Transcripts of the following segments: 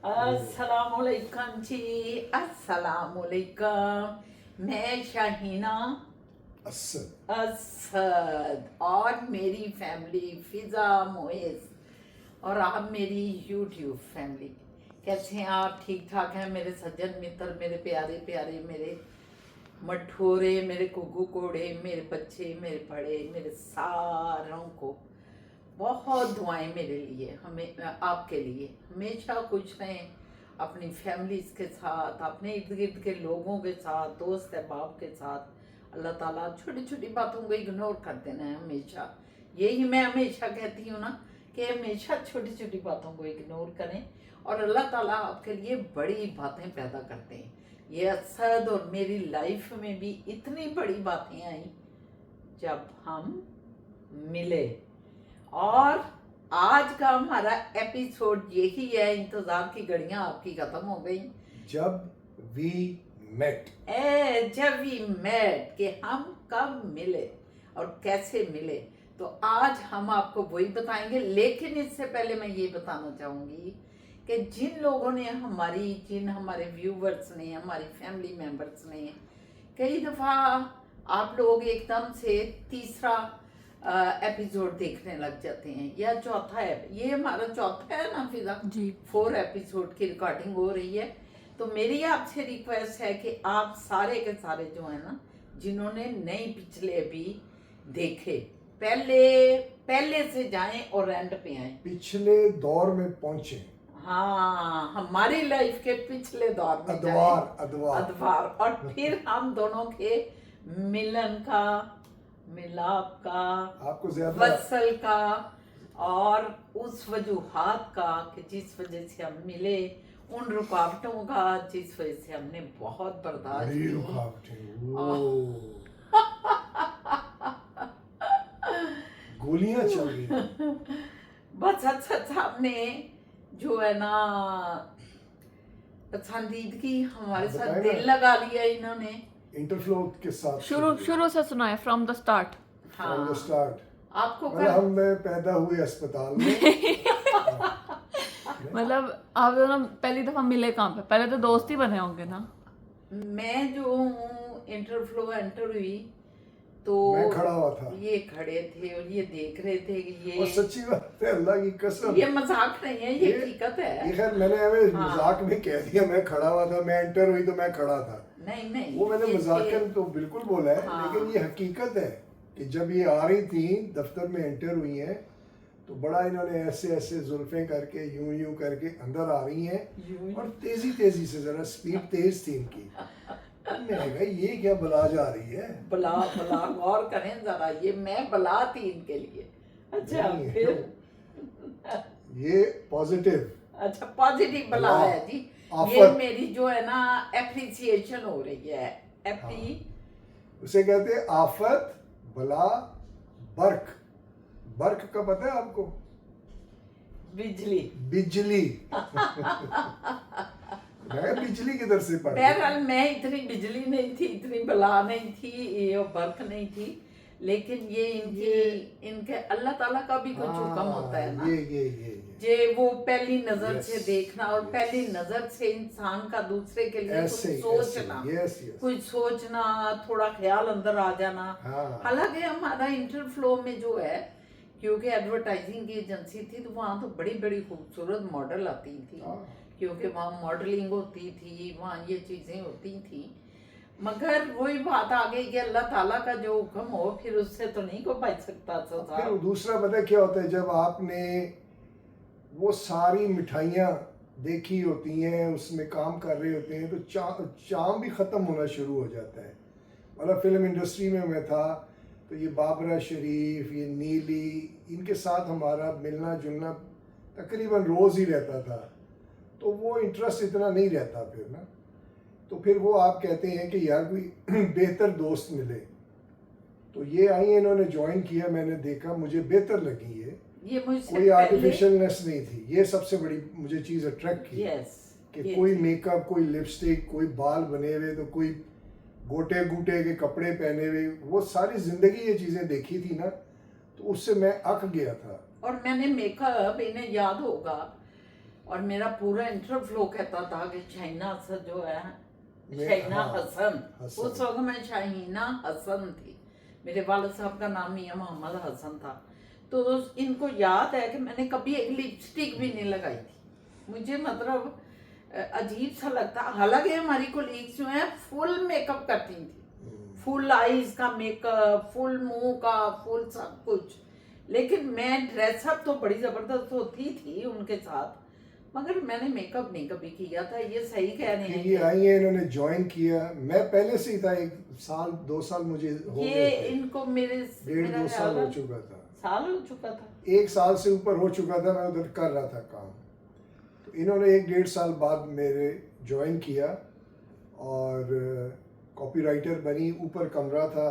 अस्सलामुअलैकुम जी। अस्सलामुअलैकुम। मैं शाहीना असद और मेरी फैमिली फिजा मोइस और आप मेरी यूट्यूब फैमिली कैसे हैं आप? ठीक ठाक हैं मेरे सज्जन मित्र, मेरे प्यारे प्यारे, मेरे मठोरे, मेरे कुकू कोड़े, मेरे बच्चे, मेरे बड़े, मेरे सारों को बहुत दुआएं मेरे लिए, हमें आपके लिए। हमेशा खुश रहें अपनी फैमिलीज के साथ, अपने इर्द गिर्द के लोगों के साथ, दोस्त अहबाब के साथ। अल्लाह ताला छोटी छोटी बातों को इग्नोर कर देना है हमेशा। यही मैं हमेशा कहती हूँ ना कि हमेशा छोटी छोटी बातों को इग्नोर करें और अल्लाह ताला आपके लिए बड़ी बातें पैदा करते हैं। ये असद और मेरी लाइफ में भी इतनी बड़ी बातें आई जब हम मिले। और आज का हमारा एपिसोड यही है, इंतजार की घड़ियां आपकी खत्म हो गई। जब वी मेट कि हम कब मिले और कैसे मिले, तो आज हम आपको वही बताएंगे। लेकिन इससे पहले मैं ये बताना चाहूंगी कि जिन लोगों ने हमारे व्यूवर्स ने, हमारी फैमिली मेंबर्स ने, कई दफ़ा आप लोग एकदम से तीसरा एपिसोड देखने लग जाते हैं या चौथा है, ये हमारा चौथा है ना फिजा जी। 4 एपिसोड की रिकॉर्डिंग हो रही है। तो मेरी आपसे रिक्वेस्ट है कि आप सारे के सारे जो है ना, जिन्होंने नहीं पिछले अभी देखे, पहले से जाएं और एंड पे आए, पिछले दौर में पहुंचे। हाँ, हमारी लाइफ के पिछले दौर में अदवार और फिर हम दोनों के मिलन का, मिलाप का, आपको ज्यादा वसल का और उस वजूहात का कि जिस वजह से हम मिले, उन रुकावटों का जिस वजह से हमने बहुत बर्दाश्त की। गोलियां चल रही बस अच्छा हमने जो है ना पसंदीदगी हमारे साथ दिल लगा लिया इन्होंने। इंटरफ्लो के साथ शुरू से सुनाए from the start. From the start आपको हम पैदा हुए अस्पताल में मतलब आप दोनों पहली दफा मिले कहाँ पे? पहले तो दोस्त ही बने होंगे ना। मैं जो हूँ इंटरफ्लो एंटर हुई तो मैं खड़ा हुआ था, ये खड़े थे और ये देख रहे थे कि ये, और सच्ची बात है, अल्लाह की कसम, ये मजाक नहीं है, ये हकीकत है। ये खैर मैंने हमें मजाक में कह दिया, मैं खड़ा हुआ था, मैं एंटर हुई तो मैं खड़ा था। नहीं वो मैंने मजाकन तो बिल्कुल बोला है, लेकिन ये हकीकत है कि जब ये आ रही थी दफ्तर में एंटर हुई हैं तो बड़ा इन्होंने ऐसे जुल्फें करके यूं करके अंदर आ रही हैं और तेजी से, जरा स्पीड तेज थी इनकी। ये क्या बला जा रही है, बला गौर करें जरा, ये मैं बला थी इनके लिए। अच्छा फिर ये पॉजिटिव, अच्छा पॉजिटिव बला है जी। ये मेरी जो है ना एप्रिसिएशन हो रही है। उसे कहते हैं आफत, बला, बर्क। बर्क का पता है आपको? बिजली बिजली किधर से पड़ी? बहरहाल मैं इतनी बिजली नहीं थी, इतनी बला नहीं थी, ये बर्क नहीं थी, लेकिन ये इनके अल्लाह ताला का भी कुछ हुक्म होता है ना। ये वो पहली नजर से देखना और पहली नजर से इंसान का दूसरे के लिए कुछ सोचना, थोड़ा ख्याल अंदर आ जाना। हालांकि हमारा इंटरफ्लो में जो है, क्योंकि एडवर्टाइजिंग की एजेंसी थी तो वहाँ तो बड़ी बड़ी खूबसूरत मॉडल आती थी, क्योंकि वहाँ मॉडलिंग होती थी, वहाँ ये चीज़ें होती थी। मगर वही बात आ गई कि अल्लाह ताला का जो हुक्म हो, फिर उससे तो नहीं को बच सकता। फिर दूसरा पता क्या होता है, जब आपने वो सारी मिठाइयाँ देखी होती हैं, उसमें काम कर रहे होते हैं, तो चाम भी ख़त्म होना शुरू हो जाता है। मतलब फिल्म इंडस्ट्री में मैं था तो ये बाबरा शरीफ, ये नीली, इनके साथ हमारा मिलना जुलना तकरीबन रोज़ ही रहता था, तो वो इंटरेस्ट इतना नहीं रहता फिर ना। तो फिर वो आप कहते हैं कि यार कोई बेहतर दोस्त मिले, तो ये आई, इन्होंने ज्वाइन किया, मैंने देखा, मुझे बेहतर लगी। ये कोई आर्टिफिशियलनेस नहीं थी, ये सबसे बड़ी मुझे चीज़ अट्रैक्ट की कि कोई मेकअप, कोई लिपस्टिक, कोई बाल बने हुए, तो कोई गोटे गूटे के कपड़े पहने हुए, वो सारी जिंदगी ये चीज़ें देखी थी ना, तो उससे मैं अक गया था। और मैंने मेकअप, इन्हें याद होगा, और मेरा पूरा इंटरफ्लो कहता था कि शाहीना असद जो है, मैं- शाहीना हाँ, हसन। हसन। उस वक्त मैं शाहीना हसन थी, मेरे वालिद साहब का नाम मियां मोहम्मद हसन था। तो इनको याद है कि मैंने कभी एक लिपस्टिक भी नहीं लगाई थी। मुझे मतलब अजीब सा लगता, हालांकि हमारी कोलीग्स जो हैं फुल मेकअप करती थी, फुल आईज का मेकअप, फुल मुंह का, फुल सब कुछ। लेकिन मैं ड्रेसअप तो बड़ी जबरदस्त होती थी उनके साथ, मगर मैंने मेकअप नहीं कभी किया था। ये सही कह रहे फिर हैं ये कि आई है, इन्होंने ज्वाइन किया। मैं पहले से ही था, 1 साल 2 साल मुझे हो ये गए थे। इनको मेरे 1.5-2 साल हो चुका था। साल हो चुका था। 1 साल से ऊपर हो चुका था, मैं उधर कर रहा था काम। तो इन्होंने 1-1.5 साल बाद मेरे ज्वाइन किया और कॉपीराइटर बनी। ऊपर कमरा था,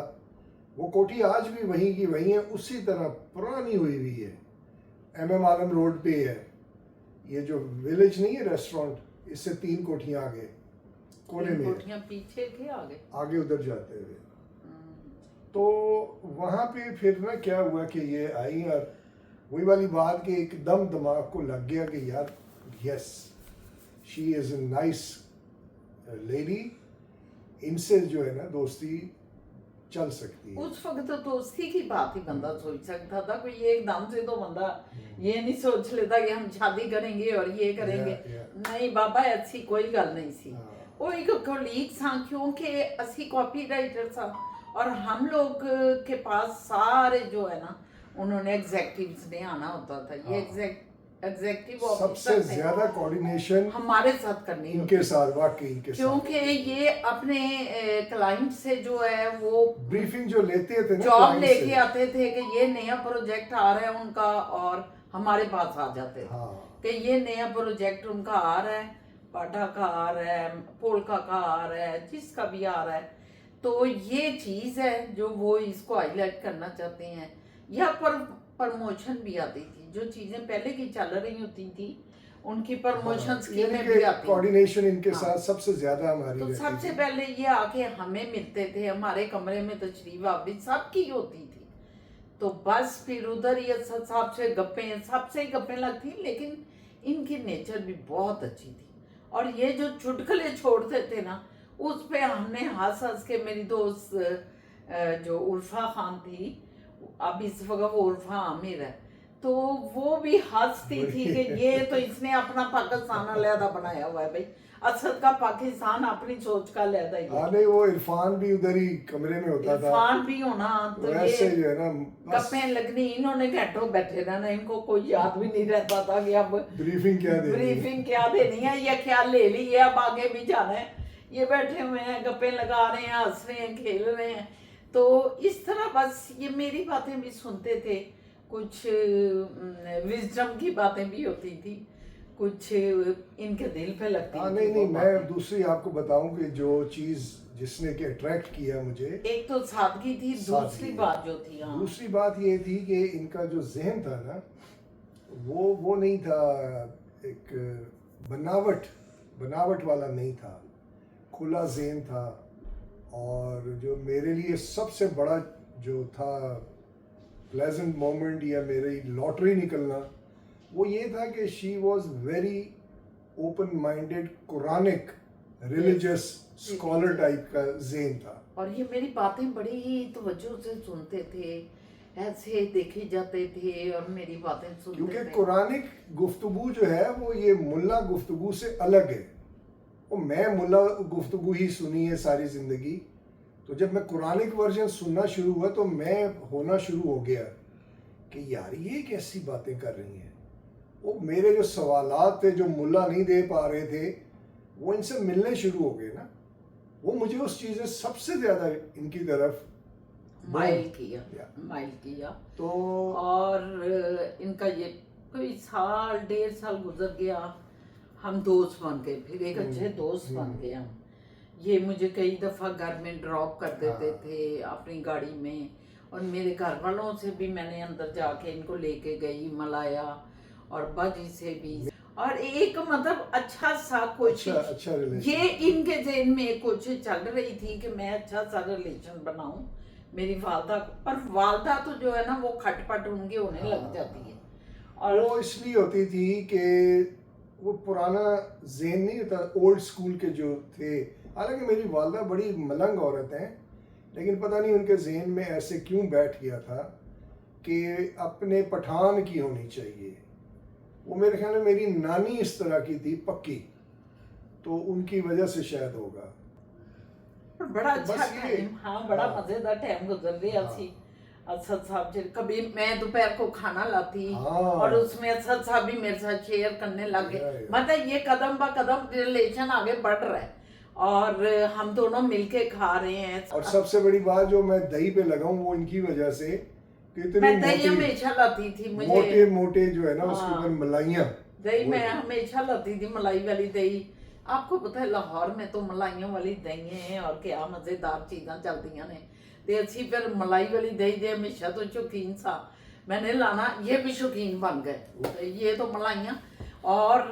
वो कोठी आज भी वहीं की वहीं है, उसी तरह पुरानी हुई हुई है। MM आलम रोड पे है ये जो विलेज नहीं है रेस्टोरेंट, इससे 3 कोठियाँ आगे कोने में है। कोठियां पीछे के आगे। आगे उधर जाते हुए। तो वहाँ पे फिर ना क्या हुआ कि ये आई और वही वाली बात कि एकदम दिमाग को लग गया कि यार yes, she is a nice lady, इनसे जो है ना दोस्ती चल सकती है। उस वक्त तो दोस्ती की बात ही बंदा सोच सकता था, कोई एकदम से तो बंदा ये नहीं सोच लेता कि हम शादी करेंगे और ये करेंगे। नहीं बाबा, ऐसी कोई गल नहीं सी। वो एक कोलीग था, क्योंकि असी कॉपी राइटर था और हम लोग के पास सारे जो है ना, उन्होंने एग्जेक्टिव्स में आना होता था। ये एग्जेक्टिव सबसे ज्यादा कोऑर्डिनेशन हमारे साथ करनी इनके साथ, वाकई इनके साथ, क्योंकि ये अपने क्लाइंट से जो है वो ब्रीफिंग जो लेते थे ना, जॉब client लेके से। आते थे कि ये नया प्रोजेक्ट आ रहा है उनका, और हमारे पास आ जाते थे हाँ। कि ये नया प्रोजेक्ट उनका आ रहा है, पाठा का आ रहा है, पोलका का आ रहा है, जिसका भी आ रहा है। तो ये चीज है जो वो इसको हाईलाइट करना चाहते हैं। या प्रमोशन भी आती थी, जो चीजें पहले की चल रही होती थी उनकी प्रमोशन स्कीमें भी आती थी। कोऑर्डिनेशन इनके हाँ। साथ सबसे ज्यादा हमारी तो रहती सबसे थी। पहले ये आके हमें मिलते थे, हमारे कमरे में तशरीफ आवी सबकी होती थी। तो बस फिर उधर ही असद साहब से गप्पें, सबसे ही गप्पें लगती, लेकिन इनकी नेचर भी बहुत अच्छी थी। और ये जो चुटकुले छोड़ते थे ना, उस पे हमने हंस हंस के, मेरी दोस्त जो उल्फा खान थी, अब इस वक्त वो उल्फा आमिर है, तो वो भी हंसती थी कि ये तो इसने अपना पाकिस्तान अलहदा बनाया हुआ है भाई, असद का पाकिस्तान अपनी सोच का अलहदा ही है। हाँ नहीं, वो इरफान भी उधर ही कमरे में होता था, इरफान भी होना, तो वैसे ये जो है ना बस गप्पें लगनी, इन्होंने घंटों बैठे रहना, इनको कोई याद भी नहीं रहता था कि अब ब्रीफिंग क्या देनी है। ब्रीफिंग क्या देनी है, ये ख्याल ले ली है, अब आगे भी जाना है। ये बैठे हुए हैं, गप्पें लगा रहे हैं, हंस रहे हैं, खेल रहे हैं। तो इस तरह बस ये मेरी बातें भी सुनते थे, कुछ विजडम की बातें भी होती थी, कुछ इनके दिल पे लगती हाँ थी नहीं वो नहीं, मैं बातें। दूसरी आपको बताऊं कि जो चीज़ जिसने कि अट्रैक्ट किया मुझे, एक तो सादगी थी, सादगी। दूसरी बात जो थी, हाँ, दूसरी बात ये थी कि इनका जो जहन था ना, वो नहीं था एक बनावट वाला नहीं था, खुला जहन था। और जो मेरे लिए सबसे बड़ा जो था प्लेजेंट मोमेंट या मेरी लॉटरी निकलना, वो ये था कि she was very open minded, Quranic religious scholar type का जहन था। और ये मेरी बातें बड़ी ही तवज्जो से सुनते थे, ऐसे देखे जाते थे और मेरी बातें सुनते क्योंकि थे। कुरानिक गुफ्तगू जो है वो ये मुल्ला गुफ्तगू से अलग है। वो मैं मुल्ला गुफ्तगू ही सुनी है सारी ज़िंदगी, तो जब मैं कुरानिक वर्जन सुनना शुरू हुआ तो मैं होना शुरू हो गया कि यार ये कैसी बातें कर रही हैं। वो मेरे जो सवालात थे जो मुल्ला नहीं दे पा रहे थे, वो इनसे मिलने शुरू हो गए ना, वो मुझे उस चीज़ ने सबसे ज़्यादा इनकी तरफ माइल या। किया। तो और इनका ये कोई साल 1.5 साल गुजर गया, हम दोस्त बन गए, फिर एक अच्छे दोस्त बन गए हम। ये मुझे कई दफ़ा घर में ड्रॉप कर देते हाँ। थे अपनी गाड़ी में, और मेरे घर वालों से भी मैंने अंदर जाके इनको लेके गई, मलाया, और बाजी से भी, और एक मतलब अच्छा सा कोशिश, अच्छा रिलेशन। ये इनके जहन में एक कोशिश चल रही थी कि मैं अच्छा सा रिलेशन बनाऊं मेरी वालदा को। पर वालदा तो जो है ना वो खटपट उनके होने लग जाती है। और वो इसलिए होती थी कि वो पुराना ज़हन नहीं होता, ओल्ड स्कूल के जो थे। हालांकि मेरी वालदा बड़ी मलंग औरत हैं, लेकिन पता नहीं उनके जहन में ऐसे क्यों बैठ गया था कि अपने पठान की होनी चाहिए। वो मेरे ख्याल में मेरी नानी इस तरह की थी पक्की, तो उनकी वजह से शायद होगा। बड़ा अच्छा बस ये- टाइम, हाँ बड़ा हाँ। मजेदार टाइम गुजर रहा हाँ। सी। असद साहब जी कभी मैं दोपहर को खाना लाती हाँ। और उसमें असद साहब भी मेरे साथ शेयर करने लग या, गए। या। मतलब ये कदम ब कदम रिलेशन आगे बढ़ रहा है और हम दोनों मिलके खा रहे हैं। और सबसे बड़ी बात जो मैं दही पे लगाऊं वो इनकी वजह से कि इतनी मैं दही मोटी हमेशा लाती थी, मोटे मुझे मोटे जो है ना उसके हाँ। ऊपर मलाइयाँ। दही वो मैं है। हमेशा लाती थी, मलाई वाली दही। आपको पता है लाहौर में तो मलाइयों वाली दही है और क्या मजेदार चीज़ां चलदियां ने। ते अच्छी फिर मलाई वाली दही दे हमेशा तो शौकीन सा, मैंने लाना, ये भी शौकीन बन गए। तो ये तो मलाइयाँ। और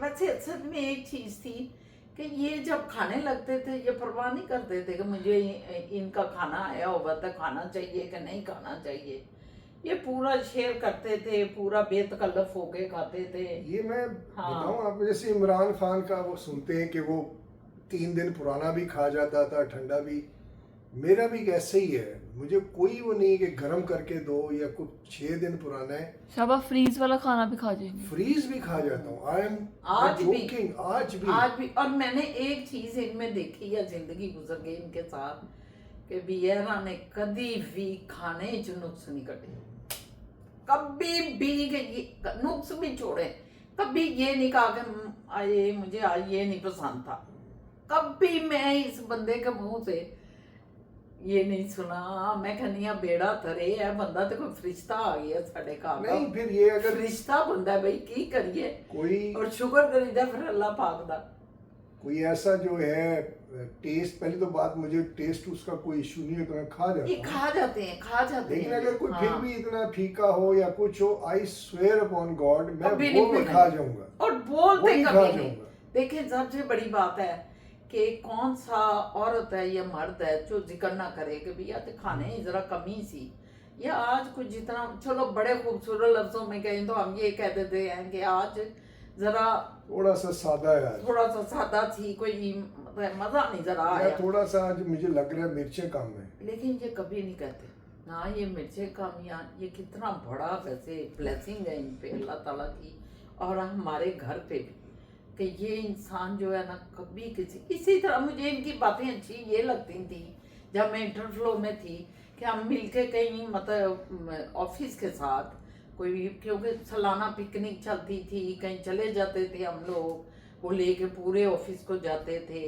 वैसे असल में एक चीज़ थी कि ये जब खाने लगते थे ये परवाह नहीं करते थे कि मुझे इनका खाना आया होगा तो खाना चाहिए कि नहीं खाना चाहिए। ये पूरा शेयर करते थे, पूरा बेतकल्लफ होके खाते थे। ये मैं हाँ। बताऊं आपको, जैसे इमरान खान का वो सुनते हैं कि वो 3 दिन पुराना भी खा जाता था, ठंडा भी। मेरा भी ऐसे ही है, मुझे कोई वो नहीं कि गर्म करके दो या कुछ 6 दिन पुराना है, शाबा फ्रीज वाला खाना भी खा जाएंगे। फ्रीज भी खा जाता हूँ। आई एम आज भी। जोकिंग, आज भी। आज भी। और मैंने एक चीज इनमें देखी है, जिंदगी गुजर गई इनके साथ, कि बियरा ने कभी भी खाने च नुक्स नहीं कटे। कभी भी कि ये नुक्स भी छोड़े, कभी ये नहीं कहा कि आए मुझे आज ये नहीं पसंद था। कभी मैं इस बंदे के मुंह से ये नहीं सुना। मैं कहनी बेड़ा तरे है बंदा तो कोई फरिश्ता आ गया साढ़े घर का। नहीं, फिर ये अगर फरिश्ता बंदा है भाई, की करिए। कोई और शुक्र करीदा फिर अल्लाह पाक दा। कोई ऐसा जो है टेस्ट, पहली तो बात मुझे टेस्ट उसका कोई इशू नहीं है, तो मैं खा ये जाता हूँ। खा जाते हैं, खा जाते लेकिन हैं। अगर कोई हाँ। फिर भी इतना फीका हो या कुछ हो, आई स्वेयर अपॉन गॉड मैं कभी वो नहीं भी बोलेंगे। खा जाऊंगा। और वो बोलते भी कभी खा नहीं। जाऊंगा। देखिए सबसे बड़ी बात है कि कौन सा औरत है या मर्द है जो जिक्र ना करे कि भैया तो खाने ही जरा कमी सी, या आज कुछ जितना चलो बड़े खूबसूरत लफ्जों में कहें तो हम ये कह देते हैं कि आज जरा थोड़ा सा सादा है आज, थोड़ा सा सादा थी, कोई मजा नहीं जरा या आया। थोड़ा सा आज मुझे लग रहा है मिर्चें कम है। लेकिन ये कभी नहीं कहते ना ये मिर्चें कम, या ये कितना बड़ा वैसे ब्लेसिंग है इन पे अल्लाह ताला की और हमारे घर पे भी, कि ये इंसान जो है ना कभी किसी। इसी तरह मुझे इनकी बातें अच्छी ये लगती थी जब मैं इंटरफ्लो में थी कि हम मिलके कहीं मतलब ऑफिस के साथ कोई, क्योंकि सालाना पिकनिक चलती थी, कहीं चले जाते थे हम लोग, वो लेके पूरे ऑफिस को जाते थे।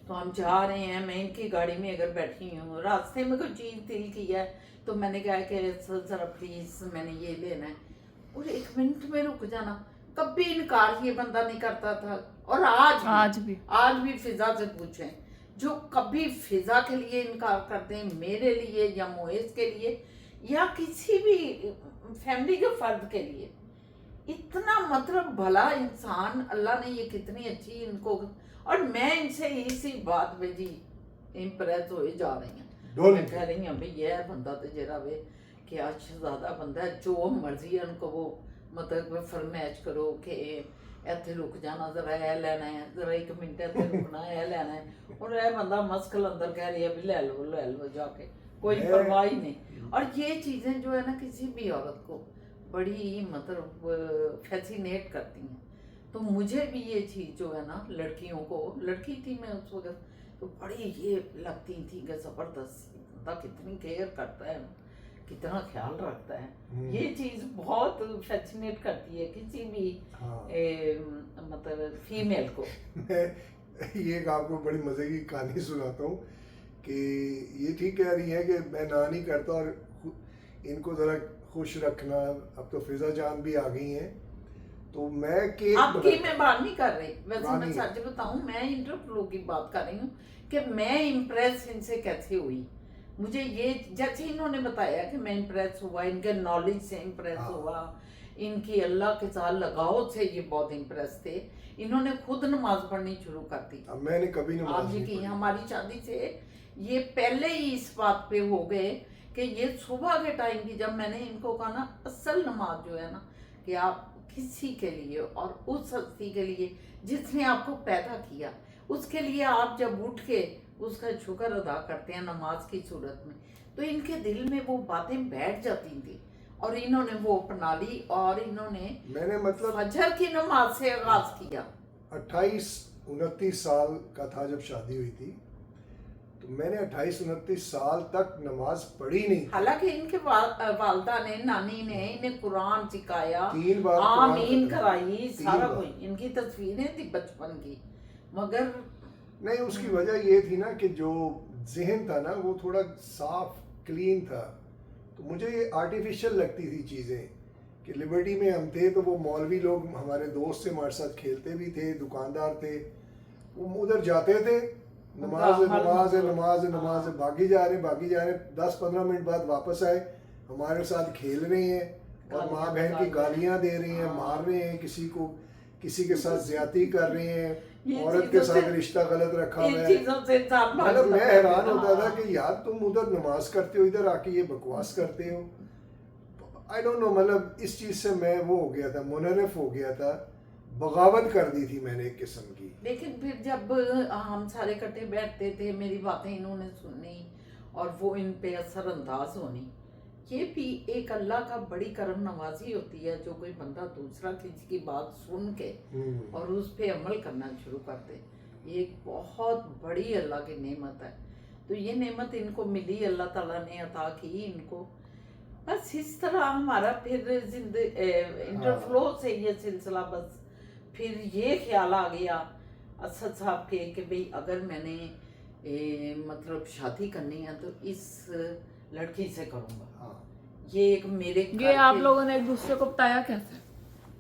तो हम जा रहे हैं, मैं इनकी गाड़ी में अगर बैठी हूँ, रास्ते में कोई चीज़ दिल की है तो मैंने कहा कि ज़रा प्लीज़ मैंने ये लेना है, और 1 मिनट में रुक जाना। कभी इनकार ये बंदा नहीं करता था। और आज भी फिजा से पूछें, जो कभी फिजा के लिए इनकार करते हैं, मेरे लिए या मोइस के लिए या किसी भी फैमिली के फर्द के लिए, इतना मतलब भला इंसान, अल्लाह ने ये कितनी अच्छी इनको। और मैं इनसे इसी बात पे जी इम्प्रेस हो जा रही हूँ। मैं कह रही हूँ भाई यह बंदा तो जरा वे क्या शहजादा बंदा है, जो मर्जी है उनको वो मतलब फरमाइश करो कि ਇੱਥੇ रुक जाना, जरा ए लेना है, जरा 1 मिनट ਇੱਥੇ रुकना है, लेना है, और यह बंदा मस्कल अंदर कह रही है भी ले लो जाके, कोई परवाह ही नहीं। और ये चीज़ें जो है ना किसी भी औरत को बड़ी मतलब फैसिनेट करती हैं। तो मुझे भी ये चीज़ जो है ना लड़कियों को, लड़की थी मैं उस वक्त, तो बड़ी ये लगती थी कि ज़बरदस्त बंदा कितनी केयर करता है, कितना ख्याल रखता है। ये चीज़ बहुत फैसिनेट करती है किसी भी मतलब फीमेल को। मैं ये एक आपको बड़ी मज़े की कहानी सुनाता हूँ कि ये ठीक कह रही है कि मैं ना नहीं करता और इनको ज़रा खुश रखना। अब तो फिजा जान भी आ गई हैं, तो मैं केक आपकी मैं बात नहीं कर रही, वैसे मैं नहीं। सच बताऊं, मैं इंटरफ्लो की बात कर रही हूँ कि मैं इम्प्रेस इनसे कैसे हुई। मुझे ये जैसे इन्होंने बताया कि मैं इम्प्रेस हुआ, इनके नॉलेज से इम्प्रेस हुआ, इनकी अल्लाह के साथ लगाव से ये बहुत इम्प्रेस थे। इन्होंने खुद नमाज पढ़नी शुरू कर दी। अब मैंने कभी नमाज आप नहीं यकीन, पढ़ी। हमारी शादी से ये पहले ही इस बात पे हो गए कि ये सुबह के टाइम की, जब मैंने इनको कहा ना असल नमाज जो है ना कि आप किसी के लिए और उस हस्ती के लिए जिसने आपको पैदा किया, उसके लिए आप जब उठ के उसका शुक्र अदा करते हैं नमाज की सूरत में, तो इनके दिल में वो बातें बैठ जाती थी और इन्होंने वो अपना ली और इन्होंने मैंने मतलब फजर की नमाज से आगाज किया। 28-29 साल का था जब शादी हुई थी, तो मैंने 28-29 साल तक नमाज पढ़ी नहीं थी। हालांकि इनके वालदा ने, नानी ने इन्हें कुरान सिखाया, 3 बार कुरान आमीन खत्म। कराई, 3 सारा बार। कुछ। इनकी तस्वीरें थी बचपन की, मगर नहीं, उसकी वजह ये थी ना कि जो जहन था ना वो थोड़ा साफ क्लीन था, तो मुझे ये आर्टिफिशियल लगती थी चीज़ें कि लिबर्टी में हम थे तो वो मौलवी लोग हमारे दोस्त से हमारे साथ खेलते भी थे, दुकानदार थे, वो उधर जाते थे, नमाज नमाज नमाज नमाज, भागी जा रहे 10-15 मिनट बाद वापस आए, हमारे साथ खेल रहे हैं और माँ बहन की गालियाँ दे रहे हैं, मार रहे हैं किसी को, किसी के साथ ज्यादती कर रहे हैं, औरत के साथ रिश्ता गलत रखा हुआ है। मतलब मैं हैरान होता था कि यार तुम उधर नमाज करते हो, इधर आके ये बकवास करते हो। आई डोंट नो, मतलब इस चीज से मैं वो हो गया था, मुनरफ हो गया था, बगावत कर दी थी मैंने एक किस्म की। लेकिन फिर जब हम सारे इकट्ठे बैठते थे, मेरी बातें इन्होंने सुनी और वो इन पे असरअंदाज होनी, ये भी एक अल्लाह का बड़ी करम नवाजी होती है, जो कोई बंदा दूसरा किसी की बात सुन के और उस पे अमल करना शुरू कर दे, ये एक बहुत बड़ी अल्लाह की नेमत है। तो ये नेमत इनको मिली, अल्लाह ताला ने अता की इनको। बस इस तरह हमारा फिर इंटरफ्लो से ये सिलसिला, बस फिर ये ख्याल आ गया असद साहब के कि भाई अगर मैंने मतलब शादी करनी है तो इस लड़की से करूँगा। हाँ। ये एक मेरे ये आप लोगों ने एक दूसरे को बताया कैसे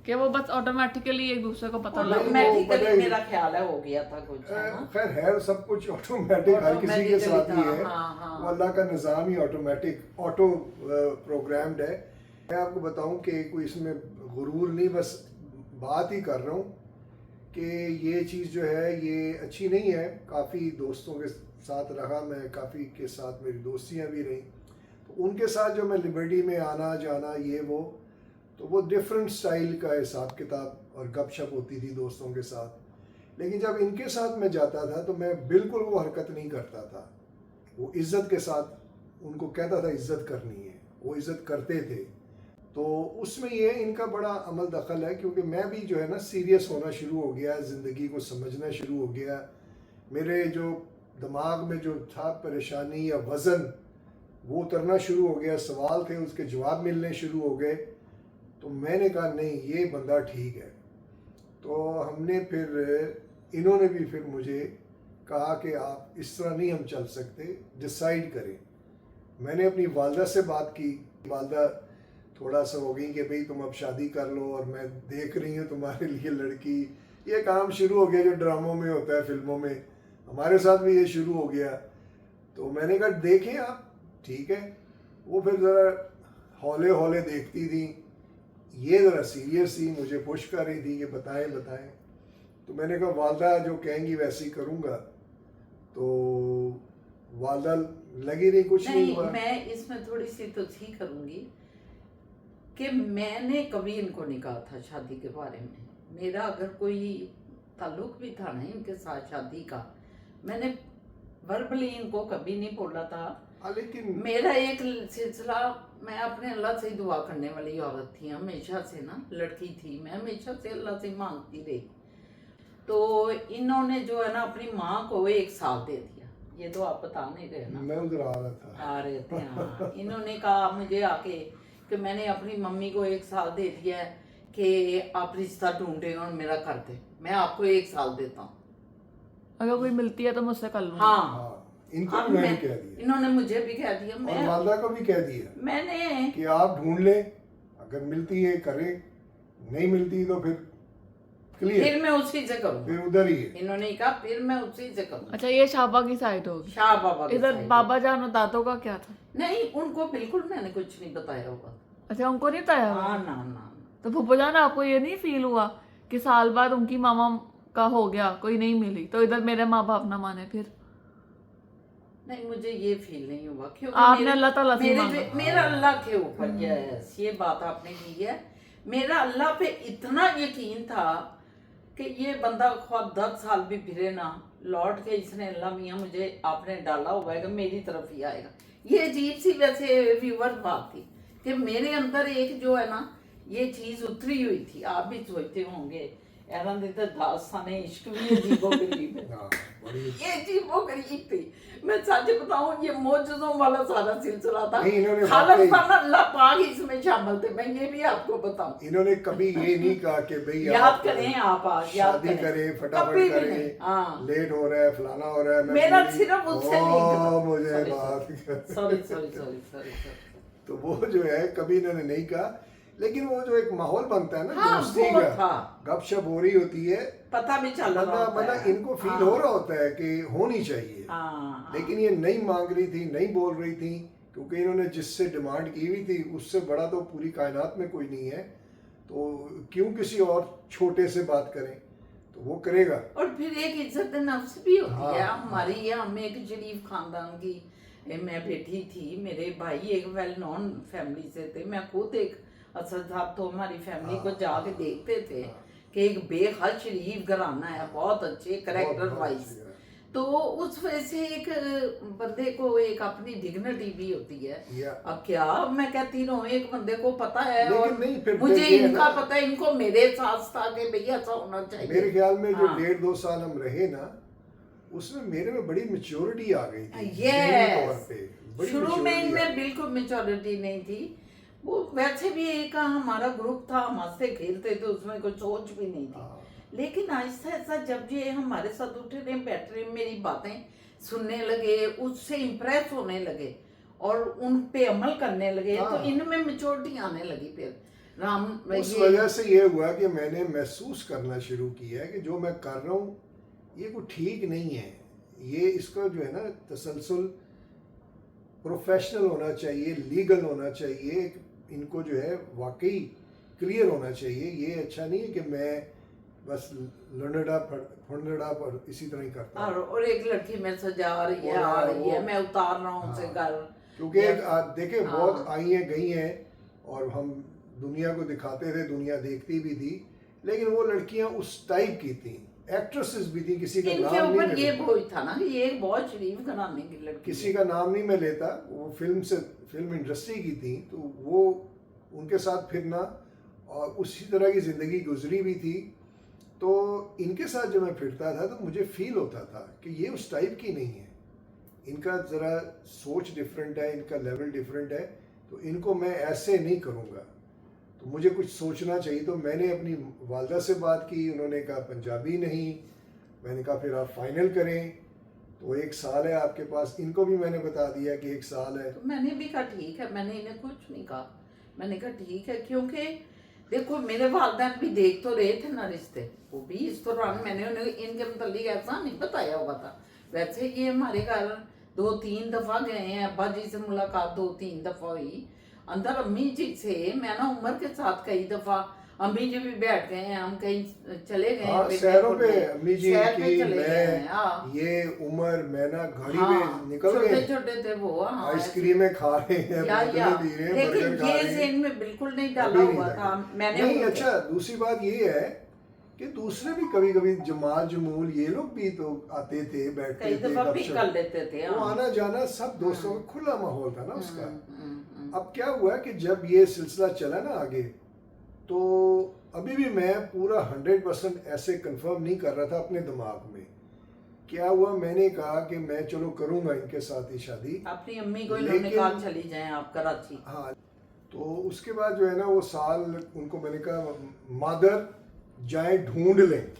कि वो बस ऑटोमेटिकली एक दूसरे को पता लगा? ऑटोमेटिकली मेरा ख्याल है हो गया था कुछ, है ना? खैर है, सब कुछ ऑटोमेटिक हर किसी के साथ ही है। हाँ। वो अल्लाह का निज़ाम ही ऑटोमेटिक ऑटो प्रोग्राम्ड है। मैं आपको बताऊं कि कोई इसमें गुरूर नहीं, बस बात ही कर रहा हूँ कि ये चीज़ जो है ये अच्छी नहीं है। काफ़ी दोस्तों के साथ रहा मैं, काफ़ी के साथ मेरी दोस्तियाँ भी रहीं, तो उनके साथ जो मैं लिबर्टी में आना जाना ये वो, तो वो डिफरेंट स्टाइल का हिसाब किताब और गपशप होती थी दोस्तों के साथ। लेकिन जब इनके साथ मैं जाता था तो मैं बिल्कुल वो हरकत नहीं करता था। वो इज़्ज़त के साथ उनको कहता था इज़्ज़त करनी है, वो इज़्ज़त करते थे। तो उसमें ये इनका बड़ा अमल दखल है, क्योंकि मैं भी जो है ना सीरियस होना शुरू हो गया, ज़िंदगी को समझना शुरू हो गया। मेरे जो दिमाग में जो था परेशानी या वज़न, वो उतरना शुरू हो गया, सवाल थे उसके जवाब मिलने शुरू हो गए। तो मैंने कहा नहीं, ये बंदा ठीक है। तो हमने फिर, इन्होंने भी फिर मुझे कहा कि आप इस तरह नहीं हम चल सकते, डिसाइड करें। मैंने अपनी वालदा से बात की, वालदा थोड़ा सा हो गई कि भाई तुम अब शादी कर लो और मैं देख रही हूँ तुम्हारे लिए लड़की। ये काम शुरू हो गया जो ड्रामों में होता है, फिल्मों में, हमारे साथ भी ये शुरू हो गया। तो मैंने कहा देखें आप, ठीक है। वो फिर ज़रा हौले हौले देखती थी, ये ज़रा सीरियस थी, मुझे पुश कर रही थी कि बताएं बताएं। तो मैंने कहा वालदा जो कहेंगी वैसे ही करूँगा। तो वालदा लगी नहीं, कुछ नहीं हुआ। मैं इसमें थोड़ी सी तस्हीह करूँगी कि मैंने कभी इनको नहीं कहा था शादी के बारे में। मेरा अगर कोई ताल्लुक भी था ना इनके साथ शादी का, मैंने वर्बली इनको कभी नहीं बोला था। लेकिन मेरा एक सिलसिला, मैं अपने अल्लाह से दुआ करने वाली औरत थी हमेशा से ना, लड़की थी, मैं हमेशा से अल्लाह से मांगती रही। तो इन्होंने जो है ना अपनी माँ को 1 साल दे दिया, ये तो आप बता नहीं रहे ना, मैं उधर आ रहा था, आ रहे थे। हाँ, इन्होंने कहा मुझे आके कि मैंने अपनी मम्मी को 1 साल दे दिया है कि आप रिश्ता ढूंढे और मेरा कर दे, मैं आपको 1 साल देता हूँ, अगर कोई मिलती है तो मुझसे कर लूंगा। हाँ। इनको अब भी मैंने मैं, कह दिया, इन्होंने मुझे भी कह दिया, और मैं वालदा को भी कह दिया मैंने कि आप ढूंढ लें, अगर मिलती है करें, नहीं मिलती तो फिर क्लियर, फिर मैं उसी से करूँगा। फिर उधर ही है। इन्होंने कहा फिर मैं उसी से करूँगा। अच्छा, ये शाबा की साइड होगी। शाह बाबा के इधर साइड। बाबा जान और दादों का क्या था? नहीं, उनको बिल्कुल मैंने कुछ नहीं बताया होगा। अच्छा, उनको नहीं बताया हाँ, होगा? ना ना ना। तो फूफा जान आपको ये नहीं फील हुआ कि साल बाद उनकी मामा का हो गया, कोई नहीं मिली, तो इधर मेरे माँ बाप ना माने? फिर नहीं, मुझे ये फील नहीं हुआ, क्योंकि आपने अल्लाह ताला से मांगा। मेरा अल्लाह के ऊपर, यस, ये बात आपने की है, मेरा अल्लाह पे इतना यकीन था कि ये बंदा खुद 10 साल भी फिरे ना, लौट के इसने अल्लाह मियाँ मुझे आपने डाला हुआ है कि मेरी तरफ ही आएगा। ये अजीब सी वैसे व्यूवर बात थी कि मेरे अंदर एक जो है ना ये चीज उतरी हुई थी। आप भी सोचते होंगे ऐसा तो दास्तान इश्क भी अजीबो गरीब है। हाँ, बड़ी ये अजीबो गरीब थी। मैं सच बताऊं ये मौजूदों वाला सारा सिलसिला था। नहीं, इन्होंने खालिद वाकई- अल्लाह पाक इसमें शामिल थे, मैं ये भी आपको बताऊं। इन्होंने कभी ये नहीं कहा कि भाई याद आप करें आप याद शादी करें फटाफट कभी भी करें, नहीं। हाँ लेट हो रहा है फलाना हो रहा है। मैं मेरा पूरी- सिर्फ उससे ओ, मुझे Sorry, बात सॉरी सॉरी सॉरी सॉरी तो वो जो है कभी इन्होंने नहीं कहा, लेकिन वो जो एक माहौल बनता है ना हाँ, दोस्ती वो का, था। गपशप हो रही होती है, पता भी चल रहा मतलब होता है। इनको फील हाँ, हो रहा होता है कि होनी चाहिए। हाँ, लेकिन ये नहीं मांग रही थी, नहीं बोल रही थी, क्योंकि इन्होंने जिससे डिमांड की हुई थी उससे बड़ा तो पूरी कायनात में कोई नहीं है, तो क्यों किसी और छोटे से बात करें, तो वो करेगा। और फिर एक इज्जत नफ्स भी होती हाँ, है हाँ। हमारी। ये हम एक शरीफ खानदान की मैं बेटी थी, मेरे भाई एक वेल नोन फैमिली से थे, मैं खुद एक असद साहब तो हमारी फैमिली को जाके देखते थे कि एक बेहद शरीफ घराना है, बहुत अच्छे करेक्टर बहुत वाइज। अच्छी है। तो उस वजह से एक बंदे को एक अपनी डिग्निटी भी होती है। या अब क्या मैं कहती हूँ एक बंदे को पता है, लेकिन और नहीं, फिर मुझे ये है इनका ना- पता है, इनको मेरे साथ था कि भैया ऐसा होना चाहिए। मेरे ख्याल में जो हाँ। 1.5-2 साल हम रहे ना, उसमें मेरे में बड़ी मेच्योरिटी आ गई थी। Yes. ज़हनी तौर पे बड़ी शुरू में maturity आ इनमें गई। बिल्कुल मेच्योरिटी नहीं थी। वो वैसे भी एक हमारा ग्रुप था, हम हंसते खेलते थे, उसमें कोई सोच भी नहीं थी। हाँ, लेकिन आहिस्ता आहिस्ता जब ये हमारे साथ उठे रहे बैठ रहे, मेरी बातें सुनने लगे, उससे इम्प्रेस होने लगे और उन पे अमल करने लगे, तो हाँ। इनमें मेच्योरिटी आने लगी। फिर राम उस ये वजह से ये हुआ कि मैंने महसूस करना शुरू किया है कि जो मैं कर रहा हूँ ये कोई ठीक नहीं है। ये इसका जो है ना तसलसल प्रोफेशनल होना चाहिए, लीगल होना चाहिए, इनको जो है वाकई क्लियर होना चाहिए। ये अच्छा नहीं है कि मैं बस लंडड़ा फंडड़ा पर इसी तरह ही करता हूँ। और एक लड़की मेरे से जा रही है, वो आ रही है, वो- मैं उतार रहा हूँ उसे हाँ। घर। क्योंकि देखे हाँ। बहुत आई हैं गई हैं और हम दुनिया को दिखाते थे, दुनिया देखती भी थी, लेकिन वो लड़कियां उस टाइप की थी, एक्ट्रेसेस भी थी। किसी का इनके नाम नहीं ऊपर मैं ये लेता, बोझ था ना कि ये एक बहुत शरीफ घराने की लड़की किसी का नाम नहीं मैं लेता, वो फिल्म इंडस्ट्री की थी, तो वो उनके साथ फिरना और उसी तरह की ज़िंदगी गुजरी भी थी। तो इनके साथ जब मैं फिरता था तो मुझे फील होता था कि ये उस टाइप की नहीं है, इनका ज़रा सोच डिफरेंट है, इनका लेवल डिफरेंट है, तो इनको मैं ऐसे नहीं करूँगा, तो मुझे कुछ सोचना चाहिए। तो मैंने अपनी वालदा से बात की, उन्होंने कहा पंजाबी नहीं। मैंने कहा फिर आप फाइनल करें, तो 1 साल है आपके पास। इनको भी मैंने बता दिया कि 1 साल है। तो मैंने भी कहा ठीक है, मैंने इन्हें कुछ नहीं कहा, मैंने कहा ठीक है, क्योंकि देखो मेरे वालिदैन भी देख तो रहे थे ना रिश्ते, वो भी इस दौरान मैंने उन्हें इनके मतलब ऐसा नहीं बताया हुआ था। वैसे ये हमारे घर 2-3 दफ़ा गए हैं, अब्बा जी से मुलाकात 2-3 दफ़ा हुई, अंदर अम्मी जी से मैं ना उम्र के साथ कई दफ़ा अम्मी जी भी बैठ गए हैं, हम कहीं चले गए हाँ, हैं, शहरों पे अम्मी जी शहर पे की, चले गए हैं, मैं, हाँ। ये उमर, मैना गाड़ी हाँ, में निकल छोटे गए, छोटे थे वो, हाँ, आइसक्रीमें खा रहे हैं, या बोतलें पी रहे हैं, लेकिन बर्गर खा ये रहे हैं। ज़हन में बिल्कुल नहीं अभी डाला नहीं हुआ लगा। था मैंने नहीं, उनके- अच्छा दूसरी बात ये है कि दूसरे भी कभी कभी जमाल जमूल ये लोग भी तो आते थे, बैठते कई थे, दफा भी गपशप। कर लेते थे, वो हाँ। आना जाना सब दोस्तों का खुला माहौल था ना उसका। हम्म। अब क्या हुआ कि जब ये सिलसिला चला ना आगे, तो अभी भी मैं पूरा 100% ऐसे कंफर्म नहीं कर रहा था अपने दिमाग में। क्या हुआ, मैंने कहा कि मैं चलो करूँगा इनके साथ ही शादी। अपनी अम्मी को इन्होंने लेकिन- कहा चली जाएं आप कराची। हाँ, तो उसके बाद जो है ना वो साल उनको मैंने कहा मादर जाए ढूंढ लें,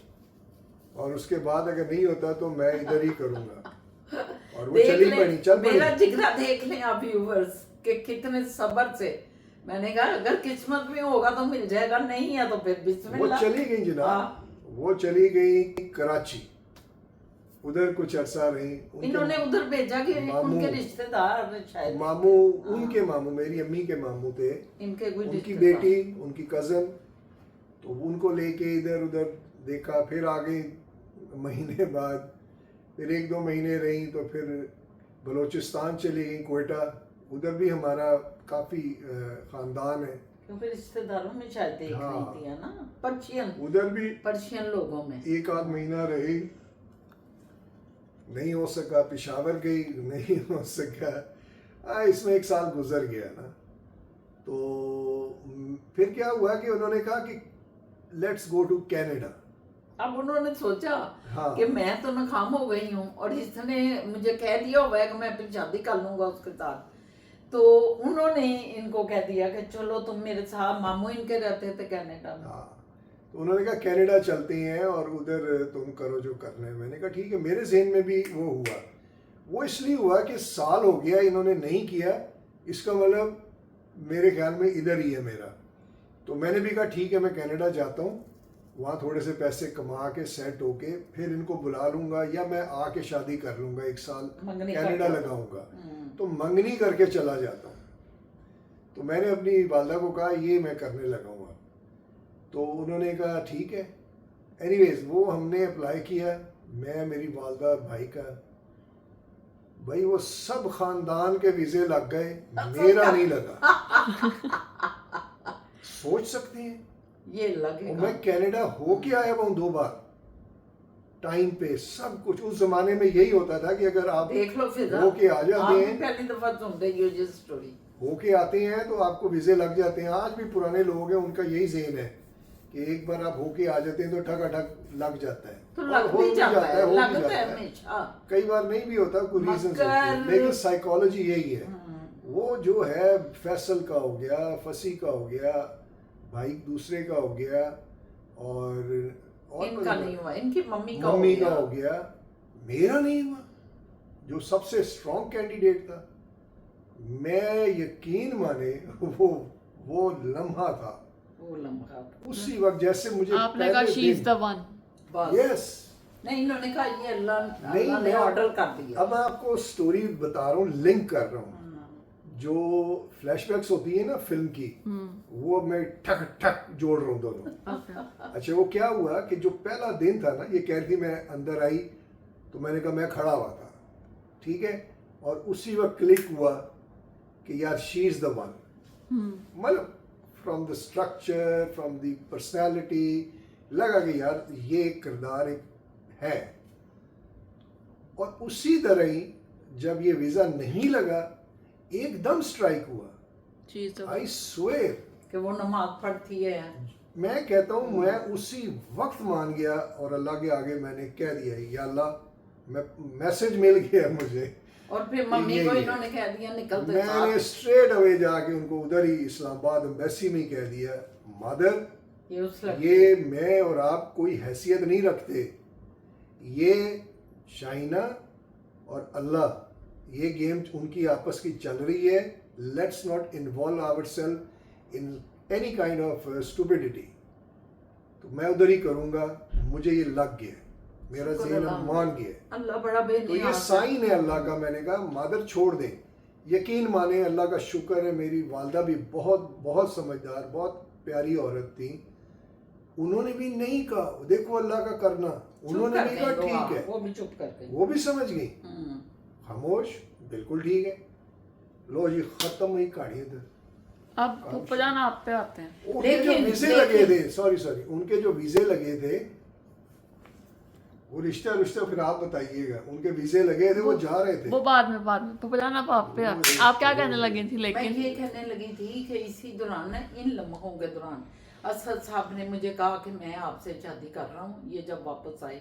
और उसके बाद अगर नहीं होता तो मैं इधर ही करूँगा। और वो देख चली लें, पड़ी, चल पड़ी। मेरा जिगरा देख लें आप व्यूवर्स कि कितने सब्र से मैंने कहा अगर किस्मत में होगा तो मिल जाएगा, नहीं है तो फिर वो बिस्मिल्लाह। चली गई जनाब, हाँ। वो चली गई कराची, उधर कुछ अरसा रही। इन्होंने उधर भेजा कि मामू- उनके रिश्तेदार शायद मामू, उनके मामू, मेरी अम्मी के मामू थे, इनके कोई उनकी रिश्तेदार। बेटी, उनकी कज़न, तो उनको लेके इधर उधर देखा। फिर आ गई महीने बाद, फिर 1-2 महीने रही, तो फिर बलूचिस्तान चली गई, कोयटा। उधर भी हमारा काफ़ी ख़ानदान है, क्योंकि रिश्तेदारों में शायद देख हाँ। रही थी, है ना, पर्शियन उधर भी पर्शियन लोगों में। एक आध महीना रही, नहीं हो सका, पेशावर गई, नहीं हो सका, इसमें 1 साल गुजर गया ना। तो फिर क्या हुआ कि उन्होंने कहा कि लेट्स गो टू कनाडा। अब उन्होंने सोचा हाँ। कि मैं तो नाकाम हो गई हूँ और इसने मुझे कह दिया हुआ है कि मैं फिर शादी कर लूंगा उसके साथ, तो उन्होंने इनको कह दिया कि चलो तुम मेरे साथ, मामू इनके रहते थे कनाडा में। हाँ, तो उन्होंने कहा कनाडा चलते हैं और उधर तुम करो जो करना है। मैंने कहा ठीक है। मेरे जहन में भी वो हुआ, वो इसलिए हुआ कि साल हो गया इन्होंने नहीं किया, इसका मतलब मेरे ख्याल में इधर ही है मेरा। तो मैंने भी कहा ठीक है, मैं कनाडा जाता हूँ, वहाँ थोड़े से पैसे कमा के सेट होके फिर इनको बुला लूँगा, या मैं आके शादी कर लूँगा, 1 साल मंगनी कनाडा करके। लगाऊंगा, तो मंगनी करके चला जाता हूँ। तो मैंने अपनी वालदा को कहा ये मैं करने लगा हूँ। तो उन्होंने कहा ठीक है। एनीवेज वो हमने अप्लाई किया, मैं, मेरी वालदा, भाई का। भाई वो सब खानदान के वीज़े लग गए, मेरा नहीं लगा। सोच सकते हैं, ये और लगेगा। मैं कनाडा होके आया हूँ 2 बार, टाइम पे सब कुछ। उस जमाने में यही होता था कि अगर आप देख लो फिर होके आ जाते आप भी हैं, पहली दफा सुन रही हो ये स्टोरी। होके आते हैं तो आपको वीज़े लग जाते हैं। आज भी पुराने लोग हैं, उनका यही ज़हन है कि एक बार आप होके आ जाते हैं तो ठक लग जाता है। तो और लग हो भी जाता है, हो भी लगता जाता है है। हमेशा। कई बार नहीं भी होता, कोई रीजन मगर- लेकिन साइकोलॉजी यही है। वो जो है फैसल का हो गया, फसी का हो गया, भाई दूसरे का हो गया, और इनका नहीं हुआ, इनकी मम्मी का मम्मी हो का गया। हो गया, मेरा नहीं हुआ, जो सबसे स्ट्रॉन्ग कैंडिडेट था। मैं यकीन माने वो लम्हा था, वो लम्हा था। उसी वक्त जैसे मुझे आपने कहा शी इज द वन। बस। यस। नहीं, इन्होंने कहा ये अल्लाह नहीं, ने मैं ऑर्डर कर दिया। अब मैं आपको स्टोरी बता रहा हूँ, लिंक कर रहा हूँ। जो फ्लैशबैक्स होती है ना फिल्म की, वो मैं ठक ठक जोड़ रहा हूँ दोनों। अच्छा, वो क्या हुआ कि जो पहला दिन था ना, ये कह रही थी, मैं अंदर आई तो मैंने कहा, मैं खड़ा हुआ था, ठीक है, और उसी वक्त क्लिक हुआ कि यार शी इज द वन। मतलब from the structure, from the personality, लगा कि यार ये किरदार एक है। और उसी तरह ही जब ये वीज़ा नहीं लगा, एकदम स्ट्राइक हुआ। आई स्वेयर कि वो नमाज पढ़ती है। मैं कहता हूँ, मैं उसी वक्त मान गया और अल्लाह के आगे मैंने कह दिया, या अल्लाह, मैं मैसेज मिल गया मुझे। और फिर मम्मी यही को है। इन्होंने कह दिया निकलते मैंने साथ। स्ट्रेट अवे जाके उनको उधर ही इस्लामाबाद एम्बेसी में कह दिया, मदर, ये उस लड़की- ये मैं और आप कोई हैसियत नहीं रखते, ये चाइना और अल्लाह, ये गेम उनकी आपस की चल रही है। Let's not involve ourself in any kind of stupidity. तो मैं उधर ही करूँगा, मुझे ये लग गया, मेरा शुक्र ज़हन अल्लाह। मान गया। अल्लाह बड़ा तो बेनियाज ये है। साइन है अल्लाह का। मैंने कहा मदर छोड़ दे, यकीन माने, अल्लाह का शुक्र है, मेरी वालदा भी बहुत बहुत समझदार, बहुत प्यारी औरत थी, उन्होंने भी नहीं कहा देखो अल्लाह का करना, चुप उन्होंने कर नहीं गई कहा वो, ठीक है, वो भी चुप कर गई। वो भी समझ गई, खामोश, बिल्कुल ठीक है, लो जी खत्म हुई कहानी इधर। अब फूफा जान आप पे आते हैं। उनके जो लेकिन- वीजे लगे थे, सॉरी, उनके जो वीजे लगे थे, वो रिश्ता फिर आप बताइएगा, उनके वीजे लगे थे, वो जा रहे थे। वो बाद में फूफा जान अब आप पे आते हैं। आप क्या कहने लगी थी? मैं लेकिन ये कहने लगी थी कि इसी दौरान ना, इन लम्हों के दौरान असद साहब ने मुझे कहा कि मैं आपसे शादी कर रहा हूँ। ये जब वापस आए,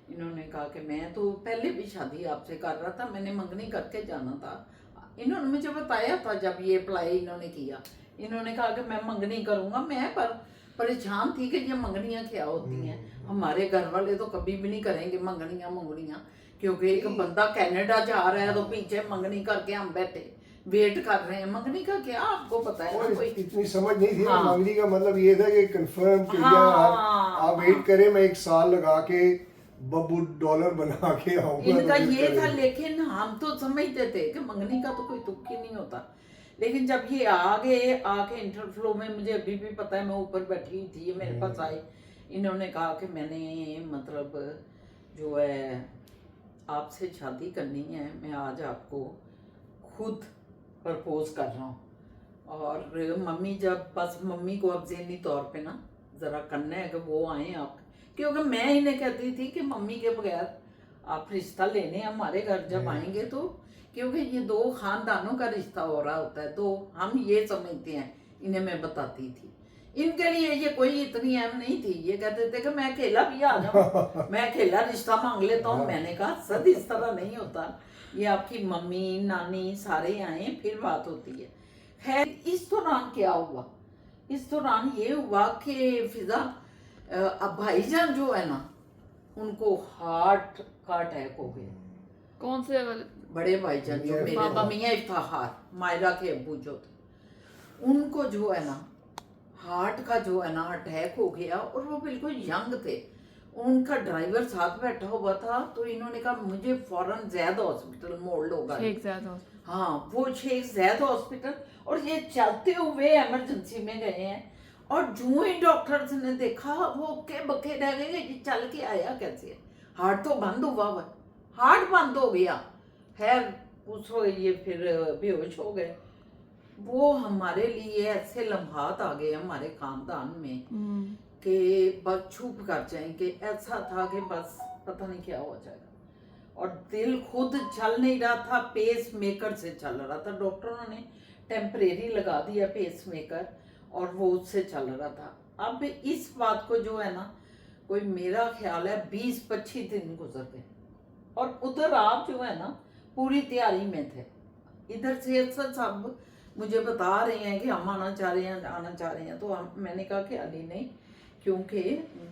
इन्होंने कहा कि मैं तो पहले भी शादी आपसे कर रहा था, मैंने मंगनी करके जाना था। इन्होंने मुझे बताया था जब ये अप्लाई इन्होंने किया, इन्होंने कहा कि मैं मंगनी करूँगा। मैं पर परेशान थी कि ये मंगनियाँ क्या होती हैं। हमारे घर वाले तो कभी भी नहीं करेंगे मंगनियाँ, क्योंकि एक बंदा कनाडा जा रहा है तो पीछे मंगनी करके हम बैठे वेट कर रहे हैं। मंगनी का क्या आपको पता है और ना कोई? इतनी समझ नहीं थी। हाँ। मंगनी का मतलब ये था कि कंफर्म कि हाँ, यार आप हाँ। वेट करें, मैं 1 साल लगा के बब्बू डॉलर बना के आऊंगा। इनका तो फिर ये था, करेंगे। लेकिन हम तो समझते थे कि मंगनी का तो कोई तुक ही नहीं होता। लेकिन जब ये आके इंटरफ्लो में, मुझे अभी भी पता है, मैं ऊपर बैठी हुई थी, ये मेरे पास आए, इन्होंने कहा कि मैंने मतलब जो है आपसे शादी करनी है, मैं आज आपको खुद प्रपोज कर रहा हूँ। और मम्मी जब बस मम्मी को अब ज़हनी तौर पे ना ज़रा करना है कि वो आए आप, क्योंकि मैं इन्हें कहती थी कि मम्मी के बगैर आप रिश्ता लेने हमारे घर जब आएंगे तो, क्योंकि ये दो खानदानों का रिश्ता हो रहा होता है, तो हम ये समझते हैं, इन्हें मैं बताती थी। इनके लिए ये कोई इतनी अहम नहीं थी, ये कहते थे कि मैं अकेला भी आ जाऊँ, मैं अकेला रिश्ता मांग लेता हूँ। मैंने कहा सद इस तरह नहीं होता, ये आपकी मम्मी नानी सारे आए फिर बात होती है। खैर इस दौरान क्या हुआ, इस दौरान ये हुआ कि फिजा अब भाईजान जो है ना उनको हार्ट का अटैक हो गया। कौन से वाले? बड़े भाईजान जो मेरे बाबा। मियाँ इफ्तार मायरा के अब्बू जो थे, उनको जो है ना हार्ट का जो है ना अटैक हो गया, और वो बिल्कुल यंग थे। उनका ड्राइवर साथ बैठा हुआ था, तो इन्होंने कहा मुझे फौरन जैद हॉस्पिटल मोड़ लो गाड़ी। शेख ज़ैद हॉस्पिटल। हाँ वो शेख जैद हॉस्पिटल, और ये चलते हुए इमरजेंसी में गए हैं। और जो ही डॉक्टर्स ने देखा वो के बके रह गए, ये चल के आया कैसे, हार्ट तो बंद हुआ हुआ, हार्ट बंद हो गया। खैर उस ये फिर बेहोश हो गए। वो हमारे लिए ऐसे लम्हात आ गए हमारे खानदान में कि बस चुप कर जाएंगे, ऐसा था कि बस पता नहीं क्या हो जाएगा। और दिल खुद चल नहीं रहा था, पेस मेकर से चल रहा था, डॉक्टरों ने टेम्परेरी लगा दिया पेस मेकर, और वो उससे चल रहा था। अब इस बात को जो है ना कोई मेरा ख्याल है 20-25 दिन गुजर गए, और उधर आप जो है ना पूरी तैयारी में थे। इधर से सब मुझे बता रहे हैं कि हम आना चाह रहे हैं, आना चाह रहे हैं, तो मैंने कहा कि अली नहीं, क्योंकि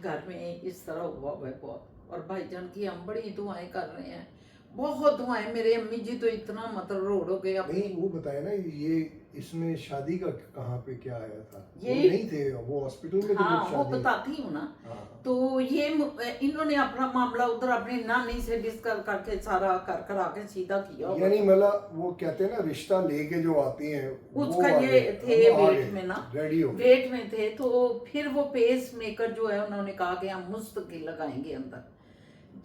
घर में इस तरह हुआ है बहुत, और भाईजान की हम बड़ी दुआएं कर रहे हैं, बहुत दुआएं। मेरे अम्मी जी तो इतना मतलब रोड हो गए अपनी। नहीं वो बताए ना, ये इसमें शादी का कहाँ पे क्या आया था, ये वो नहीं थे वो हॉस्पिटल में थे हाँ जब वो शादी। बताती हूँ ना। हाँ। तो ये इन्होंने अपना मामला उधर अपनी नानी से डिस्कस करके सारा कर कर आके सीधा किया होगा। यानी मतलब वो कहते हैं ना रिश्ता लेके जो आती हैं, उसका ये थे वेट में ना, रेडी हो वेट में थे। तो फिर वो पेस मेकर जो है उन्होंने कहा कि हम मुस्तकिल लगाएंगे अंदर।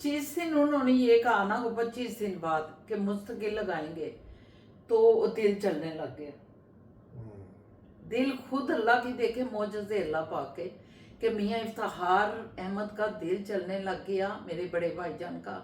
जिस दिन उन्होंने ये कहा ना, वो 25 दिन बाद कि मुस्तकिल लगाएंगे, तो दिल चलने लग गया। दिल खुद अल्लाह की देखे मौजज़े अल्लाह पाक के, कि मियाँ इफ्तार अहमद का दिल चलने लग गया, मेरे बड़े भाईजान का।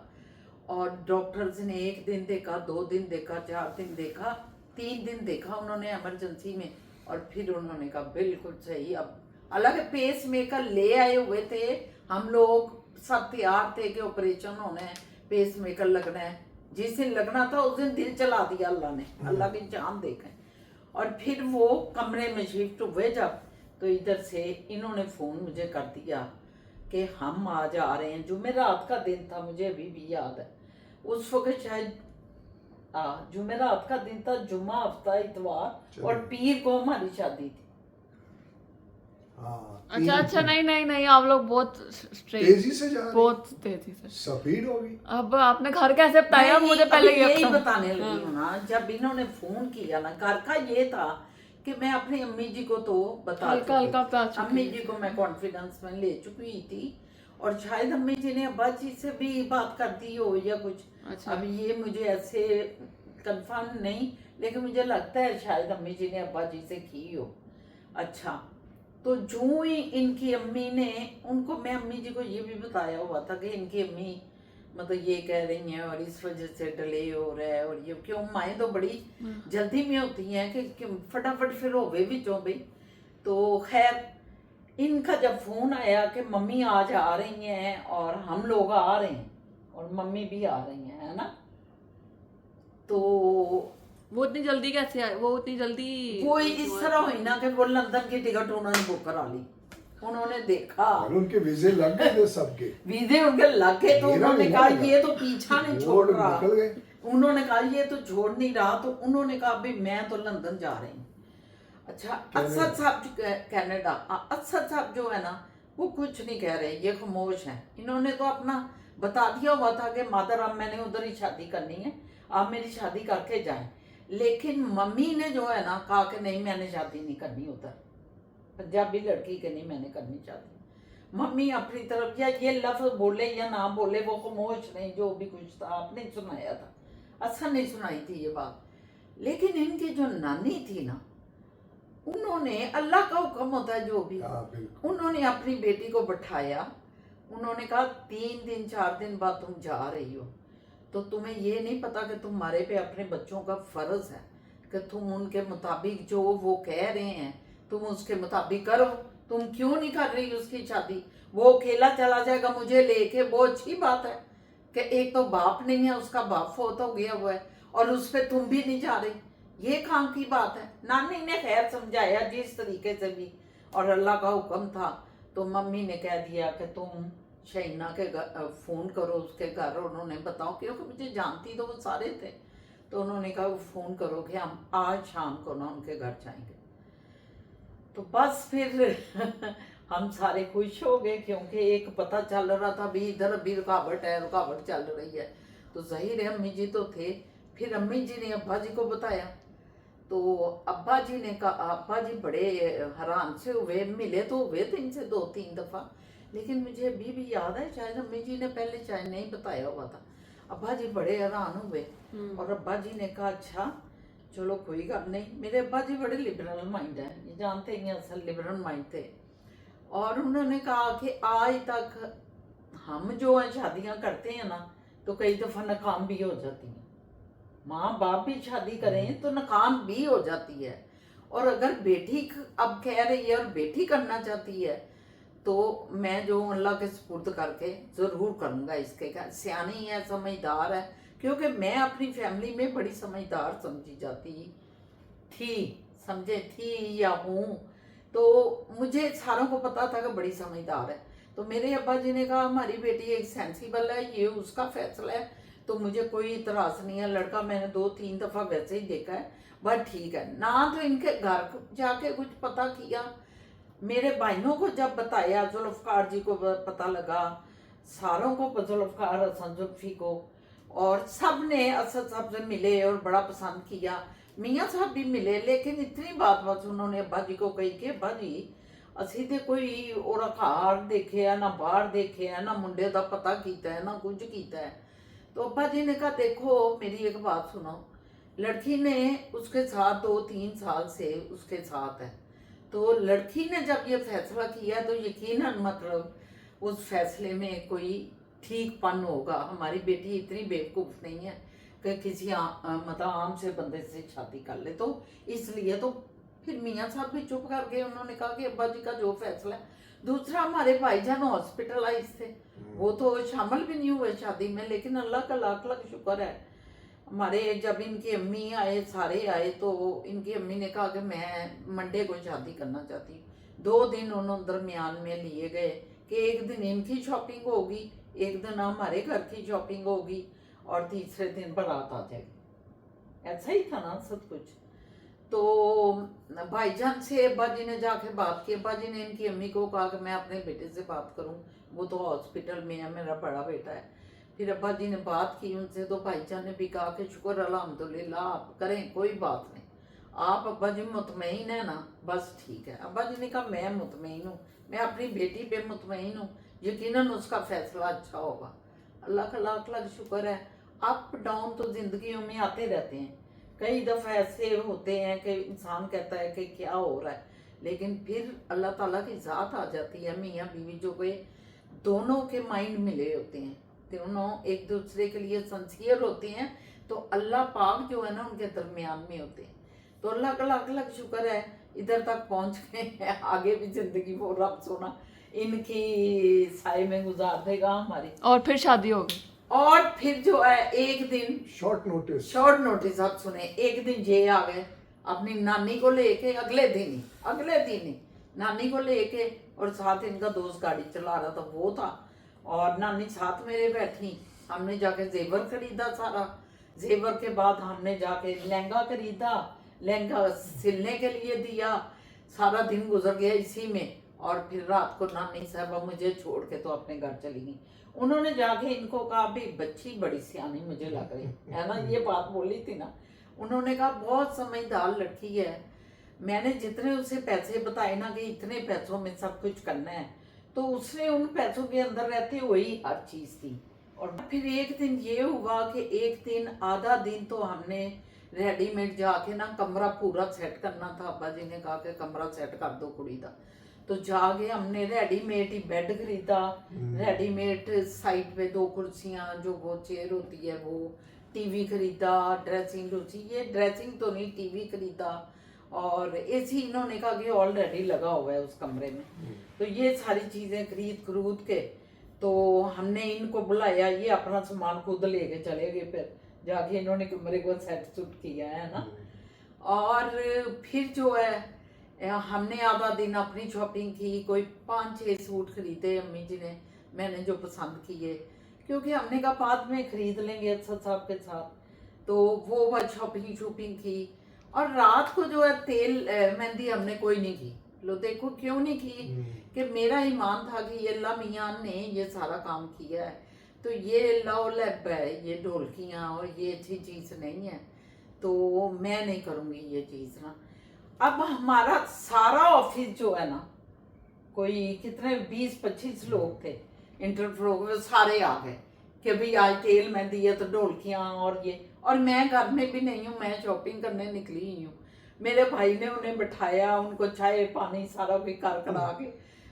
और डॉक्टर्स ने 1 दिन देखा, 2 दिन देखा, 4 दिन देखा, 3 दिन देखा उन्होंने इमरजेंसी में, और फिर उन्होंने कहा बिल्कुल सही। अब अलग पेस मेकर ले आए हुए थे, हम लोग सब तैयार थे कि ऑपरेशन होना है, पेस मेकर लगना है। जिस दिन लगना था उस दिन दिल चला दिया अल्लाह ने, अल्लाह की जान देखें। और फिर वो कमरे में शिफ्ट हुए जब, तो इधर से इन्होंने फ़ोन मुझे कर दिया कि हम आज आ रहे हैं। जुमेरात का दिन था, मुझे अभी भी याद है। उस वक्त शायद जुमेरात का दिन था, जुम्मा हफ्ता इतवार, और पीर को हमारी शादी थी। हाँ, अच्छा अच्छा, नहीं नहीं नहीं, आप लोग बहुत स्ट्रेट, तेजी से जा रहे बहुत तेजी से। स्पीड होगी। अब आपने घर कैसे बताया, नहीं, मुझे पहले अभी ये यही बताओ। बताने लगी हूँ ना। जब इन्होंने फोन किया ना, घर का ये था कि मैं अपनी अम्मी जी को तो बता हल्का हल्का बता चुकी, चुकी अम्मी जी को मैं कॉन्फिडेंस में ले चुकी थी, और शायद अम्मी जी ने अब्बा जी से भी बात कर दी हो या कुछ। अच्छा। अब ये मुझे ऐसे कंफर्म नहीं, लेकिन मुझे लगता है शायद अम्मी जी ने अब्बा जी से की हो। अच्छा, तो जो ही इनकी अम्मी ने उनको, मैं अम्मी जी को ये भी बताया हुआ था कि इनकी अम्मी मतलब ये कह रही हैं और इस वजह से डिले हो रहा है, और ये क्यों माएँ तो बड़ी जल्दी में होती हैं कि फटाफट फिर होवे भी जो भाई। तो खैर इनका जब फ़ोन आया कि मम्मी आज आ रही हैं और हम लोग आ रहे हैं और मम्मी भी आ रही हैं, है ना, तो वो इतनी जल्दी कैसे आए, वो इतनी जल्दी? वो इस तरह हुई ना कि वो लंदन की टिकट उन्होंने बुक करा ली। उन्होंने देखा और उनके वीजे लग गए थे सबके, वीजे उनके लग गए, तो मेरा उन्होंने नहीं कहा लगा। ये तो पीछा नहीं वो छोड़ रहा। निकल गए। उन्होंने कहा ये तो छोड़ नहीं रहा, तो उन्होंने कहा भाई मैं तो लंदन जा रही हूँ। अच्छा, असद साहब कनाडा, असद साहब जो है ना वो कुछ नहीं कह रहे, ये खामोश हैं। इन्होंने तो अपना बता दिया हुआ था कि मादर अब मैंने उधर ही शादी करनी है, आप मेरी शादी करके जाएं। लेकिन मम्मी ने जो है ना कहा कि नहीं मैंने शादी नहीं करनी उधर, पंजाबी लड़की के नहीं मैंने करनी चाहती। मम्मी अपनी तरफ या ये लफ्ज बोले या ना बोले, वो खामोश नहीं, जो भी कुछ था आपने सुनाया था, असर नहीं सुनाई थी ये बात। लेकिन इनकी जो नानी थी ना, उन्होंने, अल्लाह का हुक्म होता है जो भी, हाँ बिल्कुल। उन्होंने अपनी बेटी को बैठाया, उन्होंने कहा 3 दिन 4 दिन बाद तुम जा रही हो, तो तुम्हें ये नहीं पता कि तुम्हारे पे अपने बच्चों का फर्ज है कि तुम उनके मुताबिक जो वो कह रहे हैं तुम उसके मुताबिक करो। तुम क्यों नहीं कर रही उसकी शादी? वो अकेला चला जाएगा मुझे लेके, वो अच्छी बात है कि एक तो बाप नहीं है, उसका बाप फोत हो गया हुआ है, और उस पर तुम भी नहीं जा रही, ये काम की बात है। नानी ने खैर समझाया जिस तरीके से भी, और अल्लाह का हुक्म था तो मम्मी ने कह दिया कि तुम शहीना के फ़ोन करो उसके घर, उन्होंने बताओ, क्योंकि मुझे जानती तो वो सारे थे, तो उन्होंने कहा वो फ़ोन करो कि हम आज शाम को ना उनके घर जाएंगे। तो बस फिर हम सारे खुश हो गए, क्योंकि एक पता चल रहा था भी इधर अभी रुकावट है, रुकावट चल रही है, तो जाहिर है अम्मी जी तो थे। फिर अम्मी जी ने अब्बा जी को बताया, तो अब्बा जी ने कहा, अब्बा जी बड़े हैरान से हुए, मिले तो हुए थे इनसे 2-3 दफ़ा, लेकिन मुझे अभी भी याद है शायद अम्मी जी ने पहले शायद नहीं बताया हुआ था। अब्बा जी बड़े हैरान हुए, और अब्बा जी ने कहा अच्छा चलो कोई गल नहीं। मेरे अब्बा जी बड़े लिबरल माइंड है, ये जानते ही हैं, असल लिबरल माइंड थे। और उन्होंने कहा कि आज तक हम जो है शादियां करते हैं ना, तो कई दफ़ा नाकाम भी हो जाती हैं। माँ बाप भी शादी करें तो नाकाम भी हो जाती है, और अगर बेटी अब कह रही है और बेटी करना चाहती है, तो मैं जो अल्लाह के सुपुर्द करके ज़रूर करूँगा। इसके क्या सियानी है, समझदार है, क्योंकि मैं अपनी फैमिली में बड़ी समझदार समझी जाती थी, समझे थी या हूँ, तो मुझे सारों को पता था कि बड़ी समझदार है। तो मेरे अब्बा जी ने कहा हमारी बेटी एक सेंसिबल है, ये उसका फैसला है, तो मुझे कोई इतराज़ नहीं है। लड़का मैंने 2-3 दफ़ा वैसे ही देखा है, बट ठीक है ना। तो इनके घर जाके कुछ पता किया, मेरे भाइयों को जब बताया, जुल्फ़कार जी को पता लगा, सारों को, जुल्फ़कार, हसन जुल्फ़ी को, और सब ने असद साहब से मिले और बड़ा पसंद किया। मियाँ साहब भी मिले, लेकिन इतनी बात बस उन्होंने अब्बा जी को कही कि अब्बा जी ਅਸੀਂ ਤੇ ਕੋਈ ਉਹਦਾ ਘਰ ਦੇਖਿਆ ना बाहर देखिया ना मुंडे का पता किया है ना कुछ किया है। तो अब्बा जी ने कहा देखो मेरी एक बात सुनो, लड़की ने उसके साथ 2-3 साल से उसके साथ है, तो लड़की ने जब ये फैसला किया तो यकीनन मतलब उस फैसले में कोई ठीकपन होगा। हमारी बेटी इतनी बेवकूफ़ नहीं है कि किसी मतलब आम से बंदे से शादी कर ले, तो इसलिए तो फिर मियाँ साहब भी चुप कर गए। उन्होंने कहा कि अब्बा जी का जो फैसला है। दूसरा हमारे भाईजान हॉस्पिटलाइज थे, वो तो शामिल भी नहीं हुए शादी में, लेकिन अल्लाह का लाख लाख शुक्र है। हमारे जब इनकी अम्मी आए, सारे आए, तो इनकी अम्मी ने कहा कि मैं मंडे को शादी करना चाहती हूँ। 2 दिन उन्होंने दरमियान में लिए गए कि एक दिन इनकी शॉपिंग होगी, एक दिन हमारे घर की शॉपिंग होगी, और तीसरे दिन बारात आ जाएगी। ऐसा ही था ना सब कुछ। तो भाईजान से अब्बा जी ने जाके बात की। अब्बा जी ने इनकी अम्मी को कहा कि मैं अपने बेटे से बात करूं, वो तो हॉस्पिटल में है, मेरा बड़ा बेटा है। फिर अब्बा जी ने बात की उनसे, तो भाईजान ने भी कहा कि शुक्र अल्हम्दुलिल्लाह आप करें, कोई बात नहीं, आप अब्बा जी मुतमईन है ना, बस ठीक है। अब्बा जी ने कहा मैं मुतमईन हूँ, मैं अपनी बेटी पे मुतमईन हूँ, यकीनन उसका फैसला अच्छा होगा। अल्लाह का लाख लाख शुक्र है। अप डाउन तो ज़िंदगियों में आते रहते हैं, कई दफ़ा ऐसे होते हैं कि इंसान कहता है कि क्या हो रहा है, लेकिन फिर अल्लाह ताला की ज़ात आ जाती है। मियाँ बीवी जो के दोनों के माइंड मिले होते हैं, दोनों एक दूसरे के लिए सिंसियर होते हैं, तो अल्लाह पाक जो है ना उनके दरमियान में होते हैं। तो अल्लाह का लाख लाख शुक्र है इधर तक पहुँच गए हैं। आगे भी ज़िंदगी वो रब सोना इनकी साय में गुजार देगा हमारी। और फिर शादी हो गई। और फिर जो है एक दिन शॉर्ट नोटिस आप सुने, एक दिन ये आ गए अपनी नानी को लेके, अगले दिन ही नानी को लेके, और साथ इनका दोस्त गाड़ी चला रहा था वो था, और नानी साथ मेरे बैठी। हमने जाके जेवर खरीदा सारा, जेवर के बाद हमने जाके लहंगा खरीदा, लहंगा सिलने के लिए दिया। सारा दिन गुजर गया इसी में, और फिर रात को नानी साहबा मुझे छोड़ के तो अपने घर चली गई। उन्होंने जाके इनको कहा भी बच्ची बड़ी सियानी मुझे लग रही है ना, ये बात बोली थी ना। उन्होंने कहा बहुत समझदार लड़की है, मैंने जितने उसे पैसे बताए ना कि इतने पैसों में सब कुछ करना है, तो उसने उन पैसों के अंदर रहते हुए ही हर चीज़ थी। और फिर एक दिन ये हुआ कि एक दिन आधा दिन तो हमने रेडीमेड जाके ना कमरा पूरा सेट करना था। अब्बा जी ने कहा कि कमरा सेट कर दो कुड़ी का, तो जाके हमने रेडीमेड ही बेड खरीदा, रेडीमेड साइड पे 2 कुर्सियां, जो वो चेयर होती है वो, टीवी खरीदा, ड्रेसिंग कुर्सी, ये ड्रेसिंग तो नहीं, टीवी खरीदा, और एसी इन्होंने कहा कि ऑलरेडी लगा हुआ है उस कमरे में। तो ये सारी चीज़ें खरीद के तो हमने इनको बुलाया, ये अपना सामान खुद लेके चले गए, फिर जाके इन्होंने कमरे को सेट सुट किया है ना। और फिर जो है हमने आधा दिन अपनी शॉपिंग की, कोई 5-6 सूट खरीदे अम्मी जी ने, मैंने जो पसंद किए, क्योंकि हमने कहा बाद में खरीद लेंगे असद साहब के साथ, तो वो बात शॉपिंग की। और रात को जो है तेल मेहंदी हमने कोई नहीं की। लो देखो क्यों नहीं की, कि मेरा ईमान था कि ये अल्लाह मियां ने ये सारा काम किया है, तो ये लौलब है, ये ढोलकियाँ और ये अच्छी चीज़ नहीं है, तो मैं नहीं करूँगी ये चीज़ ना। अब हमारा सारा ऑफिस जो है ना, कोई कितने 20-25 लोग थे इंटरफ्लोक में, सारे आ गए कि भाई आज तेल मेहंदी है तो ढोलकियाँ और ये, और मैं घर में भी नहीं हूँ, मैं शॉपिंग करने निकली ही हूँ। मेरे भाई ने उन्हें बिठाया, उनको चाय पानी सारा भी कर करा के,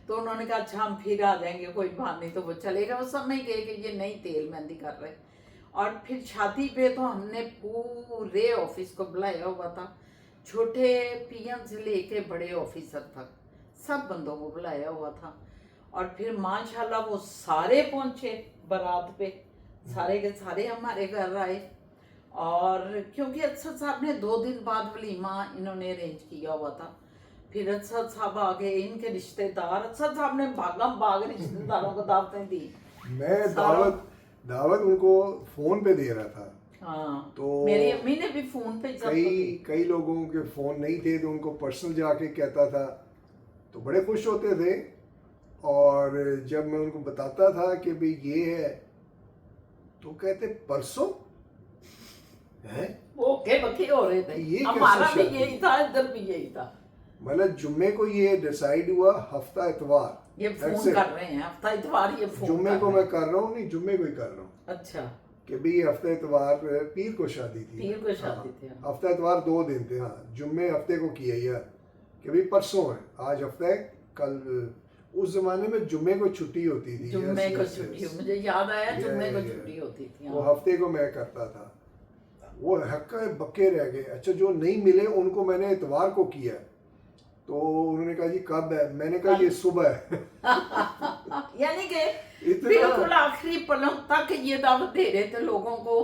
तो उन्होंने कहा अच्छा हम फिर आ जाएंगे, कोई बात नहीं, तो वो चलेगा। उस समय गए कि ये नहीं तेल मेहंदी कर रहे। और फिर शादी पे तो हमने पूरे ऑफिस को बुलाया हुआ था, छोटे पीएम से लेके बड़े ऑफिसर तक सब बंदों को बुलाया हुआ था। और फिर माशाल्लाह वो सारे पहुंचे बारात पे, सारे के सारे हमारे घर आए। और क्योंकि असद साहब ने 2 दिन बाद वलीमा इन्होंने अरेंज किया हुआ था, फिर असद साहब आ गए, इनके रिश्तेदार, असद साहब ने भागम भाग रिश्तेदारों को दावतें दी। मैं दावत उनको फोन पे दे रहा था। हाँ, तो मेरी अम्मी ने भी फोन पे कई लोगों के फोन नहीं थे, तो उनको पर्सनल जाके कहता था, तो बड़े खुश होते थे। और जब मैं उनको बताता था कि भाई ये है, तो कहते परसों है, वो के बके हो रहे थे। ये हमारा भी कैसे यही था, इधर भी यही था। मतलब जुम्मे को ये डिसाइड हुआ, हफ्ता इतवार ये फोन कर रहे हैं, हफ्ता इतवार ये फोन जुम्मे कर को रहे मैं हैं। कर रहा हूँ, नहीं जुम्मे को ही कर रहा हूँ अच्छा, कि भाई हफ्ता इतवार, पीर को शादी थी, पीर को शादी थी। हाँ, हफ्ता इतवार 2 दिन थे। हाँ, जुम्मे हफ्ते को किया यार कि भाई परसों है, आज हफ्ता है, कल। उस जमाने में जुम्मे को छुट्टी होती थी, जुम्मे को छुट्टी, मुझे याद आया जुम्मे को ये। छुट्टी होती थी। वो हफ्ते को मैं करता था, वो हक्का बक्के रह गए। अच्छा, जो नहीं मिले उनको मैंने इतवार को किया, तो उन्होंने कहा जी कब है, मैंने कहा ये सुबह है। यानी कि इतना बिल्कुल आखिरी पलों तक ये दावत दे रहे थे लोगों को।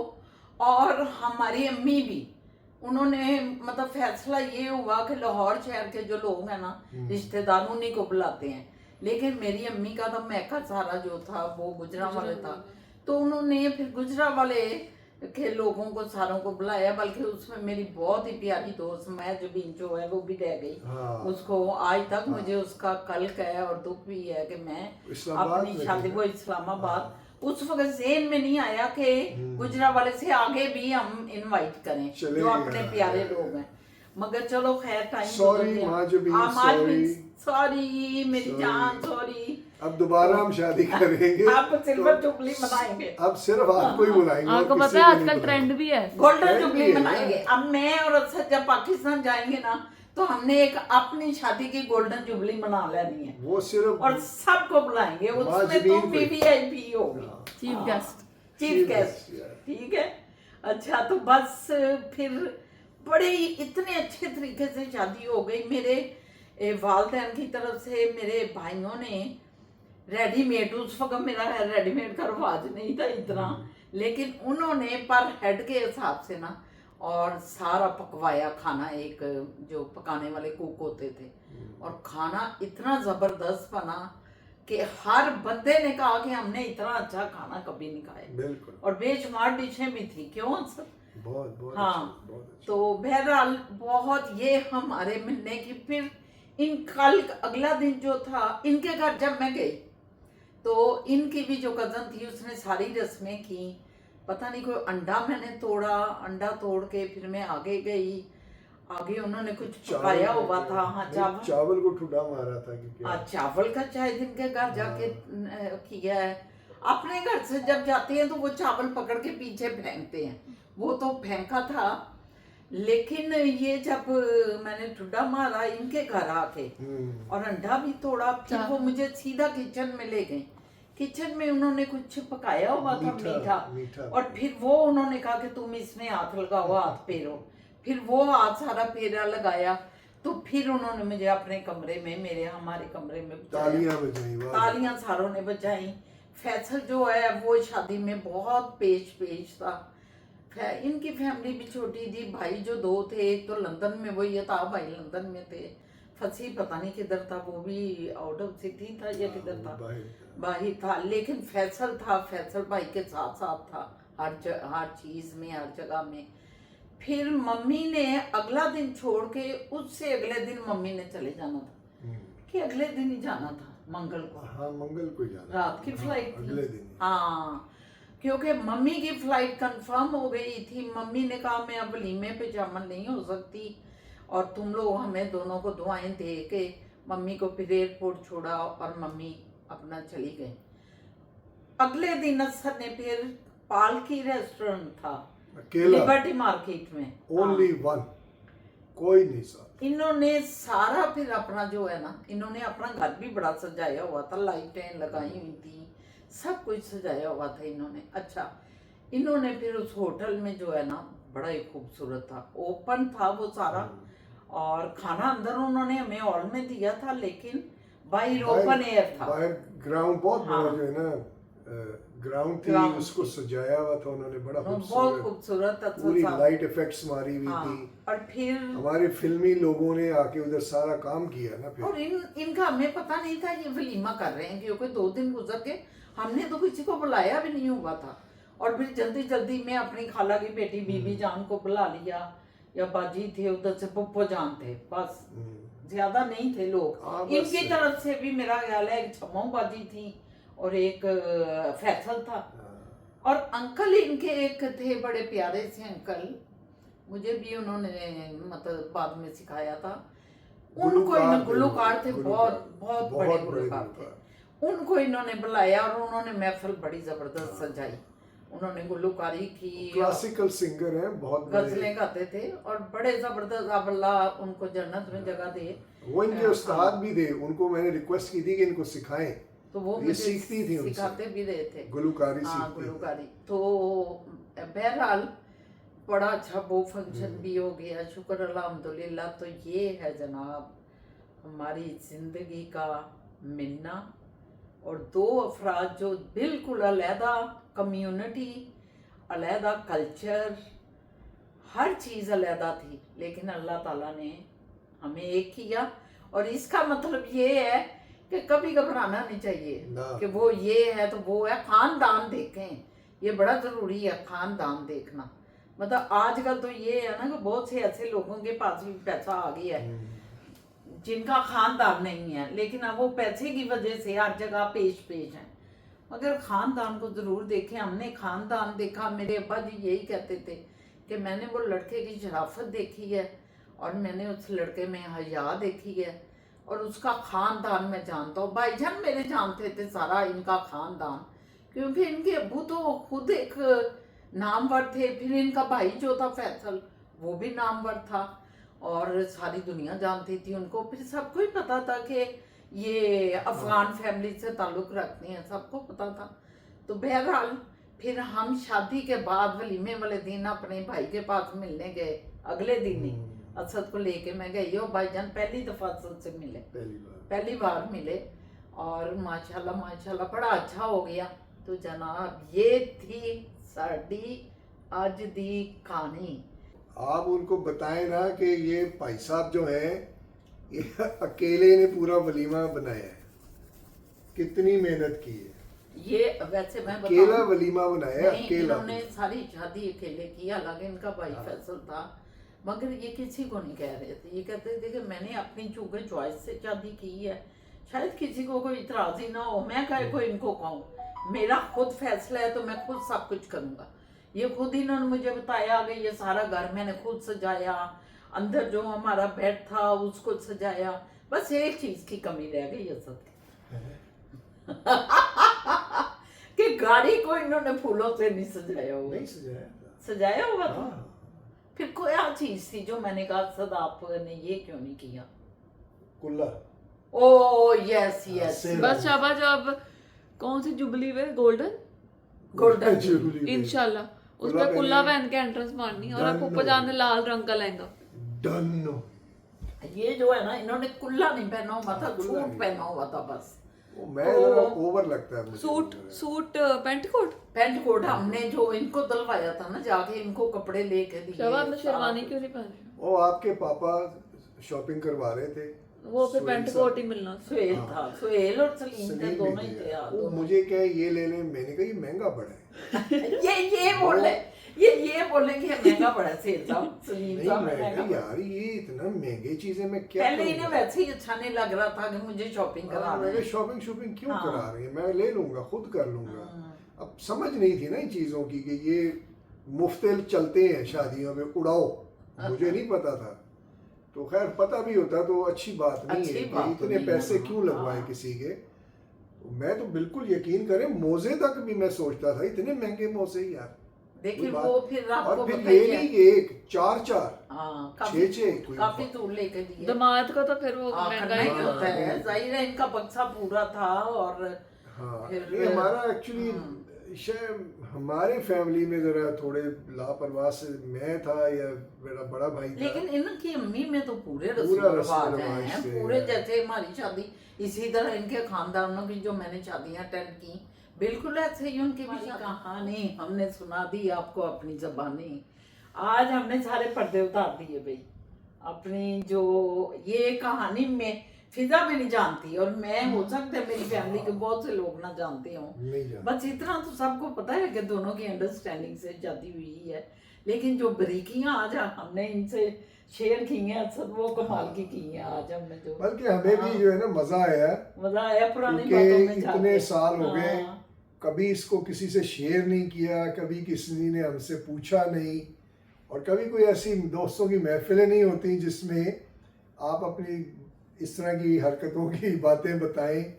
और हमारी अम्मी भी, उन्होंने मतलब फैसला ये हुआ कि लाहौर शहर के जो लोग हैं ना, रिश्तेदार, उन्हीं को बुलाते हैं। लेकिन मेरी अम्मी का तो मैका सारा जो था वो गुजरा वाले था, तो उन्होंने फिर गुजरा वाले के लोगों को सारों को बुलाया। बल्कि उसमें मेरी बहुत ही प्यारी दोस्त मैं जबीन जो है वो भी रह गई। हाँ। उसको आज तक मुझे उसका कल्क है और दुख भी है कि मैं इस्लामाबाद अपनी में शादी, थे। वो इस्लामाबाद, उस वक्त ज़हन में नहीं आया कि गुजरा वाले से आगे भी हम इनवाइट करें चले जो अपने गए। प्यारे लोग हैं। मगर चलो खैर टाइम Sorry, माँ जबीन, सॉरी मेरी Sorry। जान, सॉरी। अब दोबारा हम शादी करेंगे, आप सिल्वर जुबली मनाएंगे, अब सिर्फ आपको ही बुलाएंगे। और आपको किसी पता है को नहीं आजकल बुलाएंगे। ट्रेंड भी है, गोल्डन Trend जुबली भी है मनाएंगे। ना। अब मैं और असद जब पाकिस्तान जाएंगे ना, तो हमने एक अपनी शादी की गोल्डन जुबली मना लेनी है, वो सिर्फ और सबको बुलाएंगे। माँ उसमें तो जबीन को। वीवीआईपी होगी, चीफ गेस्ट। चीफ गेस्ट, ठीक है। अच्छा, तो बस फिर बड़े ही इतने अच्छे तरीके से शादी हो गई। मेरे वालदैन की तरफ से मेरे भाइयों ने रेडीमेड, उस वक्त मेरा रेडीमेड का रवाज नहीं था इतना, लेकिन उन्होंने पर हेड के हिसाब से ना और सारा पकवाया खाना। एक जो पकाने वाले कुक होते थे, और खाना इतना ज़बरदस्त बना कि हर बंदे ने कहा कि हमने इतना अच्छा खाना कभी नहीं खाया। बिल्कुल, और बेशुमार डिशें भी थी, क्यों सर? बहुत बहुत हाँ, अच्छा, बहुत अच्छा। तो बहरहाल बहुत ये हमारे मिलने की। फिर इन कल अगला दिन जो था, इनके घर जब मैं गई तो इनकी भी जो कज़न थी उसने सारी रस्में की। पता नहीं कोई अंडा मैंने तोड़ा, अंडा तोड़ के फिर मैं आगे गई, आगे उन्होंने कुछ पकाया हुआ था। हाँ, चावल को ठुडा मारा था कि क्या? चावल का शायद इनके घर जाके किया है। अपने घर से जब जाते हैं तो वो चावल पकड़ के पीछे फेंकते हैं, वो तो फेंका था। लेकिन ये जब मैंने ठुड्डा मारा इनके घर आके और अंडा भी तोड़ा, फिर वो मुझे सीधा किचन में ले गए। किचन में उन्होंने कुछ पकाया हुआ था मीठा, और फिर वो उन्होंने कहा कि तुम इसमें हाथ लगाओ, हाथ फेरो। फिर वो हाथ सारा फेरा लगाया, तो फिर उन्होंने मुझे अपने कमरे में, हमारे कमरे में तालियां बजाई, वाह। तालियां सारों ने बजाई। फैसल जो है वो शादी में बहुत पेश था। इनकी फैमिली भी छोटी थी, भाई जो 2 थे, एक तो लंदन में, वो ये था भाई लंदन में थे, फंसी पता नहीं किधर था, वो भी आउट ऑफ सिटी था या किधर था, बाहर था। लेकिन फैसल था, फैसल भाई के साथ साथ था हर चीज में, हर जगह में। फिर मम्मी ने अगला दिन छोड़ के उससे अगले दिन मम्मी ने चले जाना था, कि अगले दिन ही जाना था, मंगल को। हाँ, मंगल को जाना, रात की फ्लाइट अगले दिन। हाँ, क्योंकि मम्मी की फ्लाइट कंफर्म हो गई थी। मम्मी ने कहा मैं अब वलीमे पे शामिल नहीं हो सकती, और तुम लोग हमें दोनों को दुआएं दे के मम्मी को फिर एयरपोर्ट छोड़ा, और मम्मी अपना चली गई। अगले दिन असर ने फिर पालकी रेस्टोरेंट था लिबर्टी मार्केट में, ओनली वन, कोई नहीं साथ। इन्होंने सारा फिर अपना जो है ना, इन्होंने अपना घर भी बड़ा सजाया हुआ था, लाइटें लगाई हुई थी, सब कुछ सजाया हुआ था इन्होंने। अच्छा, इन्होंने फिर उस होटल में जो है ना, बड़ा ही खूबसूरत था, ओपन था वो सारा, और खाना अंदर उन्होंने हमें हॉल में दिया था, लेकिन बाहर ओपन एयर था। बाहर ग्राउंड बहुत बड़ा जो है ना, ग्राउंड थी, उसको सजाया हुआ था उन्होंने, बड़ा बहुत खूबसूरत, पूरी लाइट इफेक्ट्स मारी हुई थी। और फिर हमारे फिल्मी लोगों ने आके उधर सारा काम किया ना। फिर और इनका हमें पता नहीं था ये वलीमा कर रहे हैं, क्योंकि 2 दिन गुजर के हमने तो किसी को बुलाया भी नहीं हुआ था। और फिर जल्दी जल्दी में अपनी खाला की बेटी बीबी जान को बुला लिया, या बाजी थे उधर से, पुप्पो जान थे, बस ज्यादा नहीं थे लोग। इनकी तरफ से भी मेरा ख्याल है एक छम्मो बाजी थी और एक फैसल था, और अंकल इनके एक थे बड़े प्यारे से अंकल, मुझे भी उन्होंने मतलब बाद में सिखाया था। उनको गुलूकार थे, बहुत बड़े गुलूकार थे। उनको इन्होंने बुलाया और उन्होंने महफिल बड़ी जबरदस्त सजाई। उन्होंने गुलूकारी की, क्लासिकल सिंगर हैं, बहुत गजलें गाते थे और बड़े जबरदस्त। अब अल्लाह उनको जन्नत में जगह दे। वो इनके उस्ताद भी थे, उनको मैंने रिक्वेस्ट की थी कि इनको सिखाएं, तो वो ये सीखती थी, सिखाते भी रहे थे गुलूकारी। हाँ, गुलूकारी। तो बहरहाल बड़ा अच्छा वो फंक्शन भी हो गया, शुक्र अल्हम्दुलिल्लाह। तो ये है जनाब हमारी जिंदगी का मिन्ना, और 2 अफराद जो बिल्कुल अलहदा कम्युनिटी, अलहदा कल्चर, हर चीज़ अलहदा थी, लेकिन अल्लाह ताला ने हमें एक किया। और इसका मतलब ये है कि कभी घबराना नहीं चाहिए कि वो ये है तो वो है। खानदान देखें, ये बड़ा ज़रूरी है, खानदान देखना। मतलब आजकल तो ये है ना कि बहुत से ऐसे लोगों के पास भी पैसा आ गया है जिनका खानदान नहीं है, लेकिन अब वो पैसे की वजह से हर जगह पेश हैं। मगर खानदान को ज़रूर देखें। हमने खानदान देखा। मेरे अब्बा जी यही कहते थे कि मैंने वो लड़के की शराफत देखी है, और मैंने उस लड़के में हया देखी है, और उसका खानदान मैं जानता हूँ। भाईजान मेरे जानते थे सारा इनका खानदान, क्योंकि इनके अब्बू तो खुद एक नामवर थे। फिर इनका भाई जो था फैसल, वो भी नामवर था, और सारी दुनिया जानती थी उनको। फिर सबको ही पता था कि ये अफगान फैमिली से ताल्लुक़ रखते हैं, सबको पता था। तो बहरहाल फिर हम शादी के बाद वलीमे वाले दिन अपने भाई के पास मिलने गए। अगले दिन ही असद को लेके मैं गई, हो भाईजान पहली दफ़ा असद से मिले, पहली बार मिले, और माशाल्लाह माशाल्लाह बड़ा अच्छा हो गया। तो जनाब ये थी साड़ी अज दी कहानी। आप उनको बताएं ना कि ये भाई साहब जो हैं, ये अकेले ने पूरा वलीमा बनाया है, कितनी मेहनत की है। ये वैसे मैं अकेला वलीमा बनाया, अकेला। इन्होंने सारी शादी अकेले की, हालांकि इनका भाई फैसल था, मगर ये किसी को नहीं कह रहे थे। ये कहते थे कि मैंने अपनी चूंकि चॉइस से शादी की है, शायद किसी को कोई इतराज ही ना हो, मैं कहे को इनको कहूँ, मेरा खुद फैसला है तो मैं खुद सब कुछ करूँगा। ये खुद ही इन्होंने मुझे बताया कि ये सारा घर मैंने खुद सजाया, अंदर जो हमारा बेड था उसको सजाया। बस एक चीज की कमी रह गई असद कि गाड़ी को इन्होंने फूलों से नहीं सजाया हुआ। नहीं सजाया हुआ था। फिर क्या चीज थी जो मैंने कहा सद आपने ये क्यों नहीं किया? कुल्ला ओ यस यस, सेल बस शाबाश। अब कौन सी जुबली वे गोल्डन गोल्डन जुबली इंशाल्लाह उस कुल्ला पे कुल्ला पहने। पहन के एंट्रेंस मारनी और आपको डन। ऊपर जाने लाल रंग का लहंगा। डन। ये जो है ना, इन्होंने कुल्ला नहीं पहना हुआ था, कुल्ला सूट नहीं। पहना हुआ था बस। वो मैं तो- जरा ओवर लगता है मुझे। Suit pant coat. Pant coat हमने जो इनको दिलवाया था ना, जाके इनको कपड़े लेके दिए। शाबाश, आपने शेरवानी क्यों नहीं पहनी? वो आपके पापा शॉपिंग करवा रहे थे। वो फिर सुहेल पेंट साहब। कोट ही मिलना था। सुहेल था, सुहेल और सलीम थे, सलीम दोनों भी ही थे। थे यार, वो दोनों। मुझे क्या ये ले ले, मैंने कहा ये महंगा पड़ा है। ये बोले, ये बोले कि महंगा पड़ा है सेल साहब, सलीम नहीं साहब मैं महंगा कहा पड़ा। यार ये इतना महंगे चीजें मैं क्या पहले इन्हें करूंगा? वैसे ही अच्छा नहीं लग रहा था कि मुझे शॉपिंग करा रहे मैंने हैं। शॉपिंग शॉपिंग क्यों हाँ। करा रही है, मैं ले लूंगा, खुद कर लूंगा। हाँ। अब समझ नहीं थी ना इन चीजों की कि ये मुफ्तिल चलते हैं शादियों में, उड़ाओ, मुझे नहीं पता था। तो खैर पता भी होता तो अच्छी बात नहीं अच्छी है बात कि तो इतने नहीं पैसे है, क्यों लगवाए हाँ। किसी के। तो मैं तो बिल्कुल यकीन करें, मोजे तक भी मैं सोचता था इतने महंगे मोजे यार। देखिए कोई बात- वो फिर आपको और फिर बताइए। ये नहीं कि एक चार चार हाँ, छः छः कोई काफी दूर लेके दिए। दामाद का तो फिर वो हाँ, महंगा करना ही ही हाँ, होता है, जाहिर है इनका बक्सा पूरा था। और हाँ फिर- ये हमारा एक्चुअली शायद हमारे फैमिली में जरा थोड़े लापरवाह से मैं था या मेरा बड़ा भाई था। लेकिन इनकी अम्मी में तो पूरे पूरा रस्म रस्म रिवाज रिवाज हैं, से पूरे है। जैसे हमारी शादी, इसी तरह इनके खानदानों की जो मैंने शादियां अटेंड की, बिल्कुल ऐसे ही उनकी भी कहानी हमने सुना दी आपको अपनी जबानी। आज हमने सारे पर्दे उतार दिए भाई अपनी, जो ये कहानी में फिजा भी नहीं जानती, और मैं हो सकता है मेरी फैमिली के बहुत से लोग ना जानते हों। नहीं जानता। बस इतना तो सबको पता है कि दोनों की अंडरस्टैंडिंग से शादी हुई है, लेकिन जो बारीकियां आज हमने इनसे शेयर की हैं अक्सर, वो कमाल की हैं आज हमने जो। बल्कि हमें भी जो है ना मजा आया, मजा आया पुरानी क्योंकि बातों में इतने जाके। साल हो गए, हाँ, कभी इसको किसी से शेयर नहीं किया, कभी किसी ने हमसे पूछा नहीं, और कभी कोई ऐसी दोस्तों की महफिलें नहीं होती जिसमें आप अपनी इस तरह की हरकतों की बातें बताएं,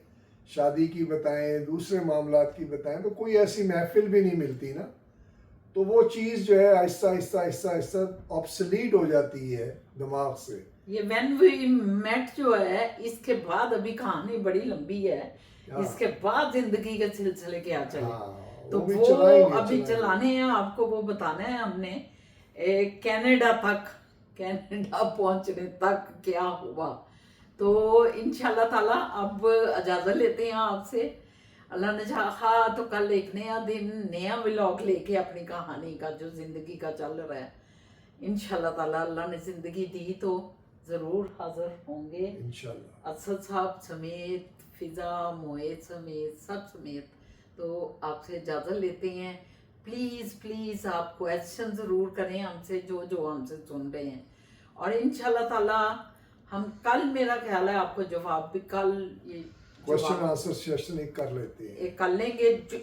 शादी की बताएं, दूसरे मामलात की बताएं, तो कोई ऐसी महफिल भी नहीं मिलती ना। तो वो चीज़ जो है आहिस्ता आहिस्ता आहिस्ता आहिस्ता ऑब्सलीट हो जाती है दिमाग से। ये व्हेन वी मेट जो है, इसके बाद अभी कहानी बड़ी लंबी है। हाँ। इसके बाद जिंदगी के सिलसिले क्या चले, हाँ, तो भी वो चलाएंगे, अभी चलाने हैं आपको, वो बताना है हमने। कनाडा तक, कनाडा पहुंचने तक क्या हुआ। तो इंशाल्लाह ताला अब इजाज़त लेते हैं आपसे। अल्लाह ने चाहा तो कल एक नया दिन, नया व्लॉग लेके अपनी कहानी का जो ज़िंदगी का चल रहा है, इंशाल्लाह ताला अल्लाह ने ज़िंदगी दी तो ज़रूर हाज़िर होंगे, इंशाल्लाह। असद साहब समेत, फिज़ा, मोएद समेत, सब समेत। तो आपसे इजाज़त लेते हैं। प्लीज़ आप क्वेश्चन ज़रूर करें हमसे, जो हमसे सुन रहे हैं, और इंशाल्लाह ताला हम कल, मेरा ख्याल है आपको जवाब भी कल ये क्वेश्चन जवाब आंसर सेशन एक कर लेते हैं। एक कर लेंगे, जो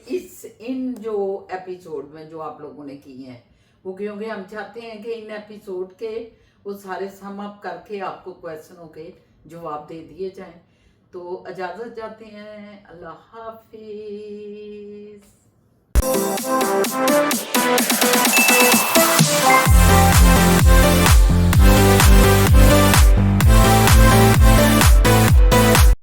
इन जो एपिसोड में जो आप लोगों ने किए हैं वो, क्योंकि हम चाहते हैं कि इन एपिसोड के वो सारे सम अप करके आपको क्वेश्चनों के जवाब दे दिए जाएं। तो इजाज़त चाहते हैं, अल्लाह हाफिज़।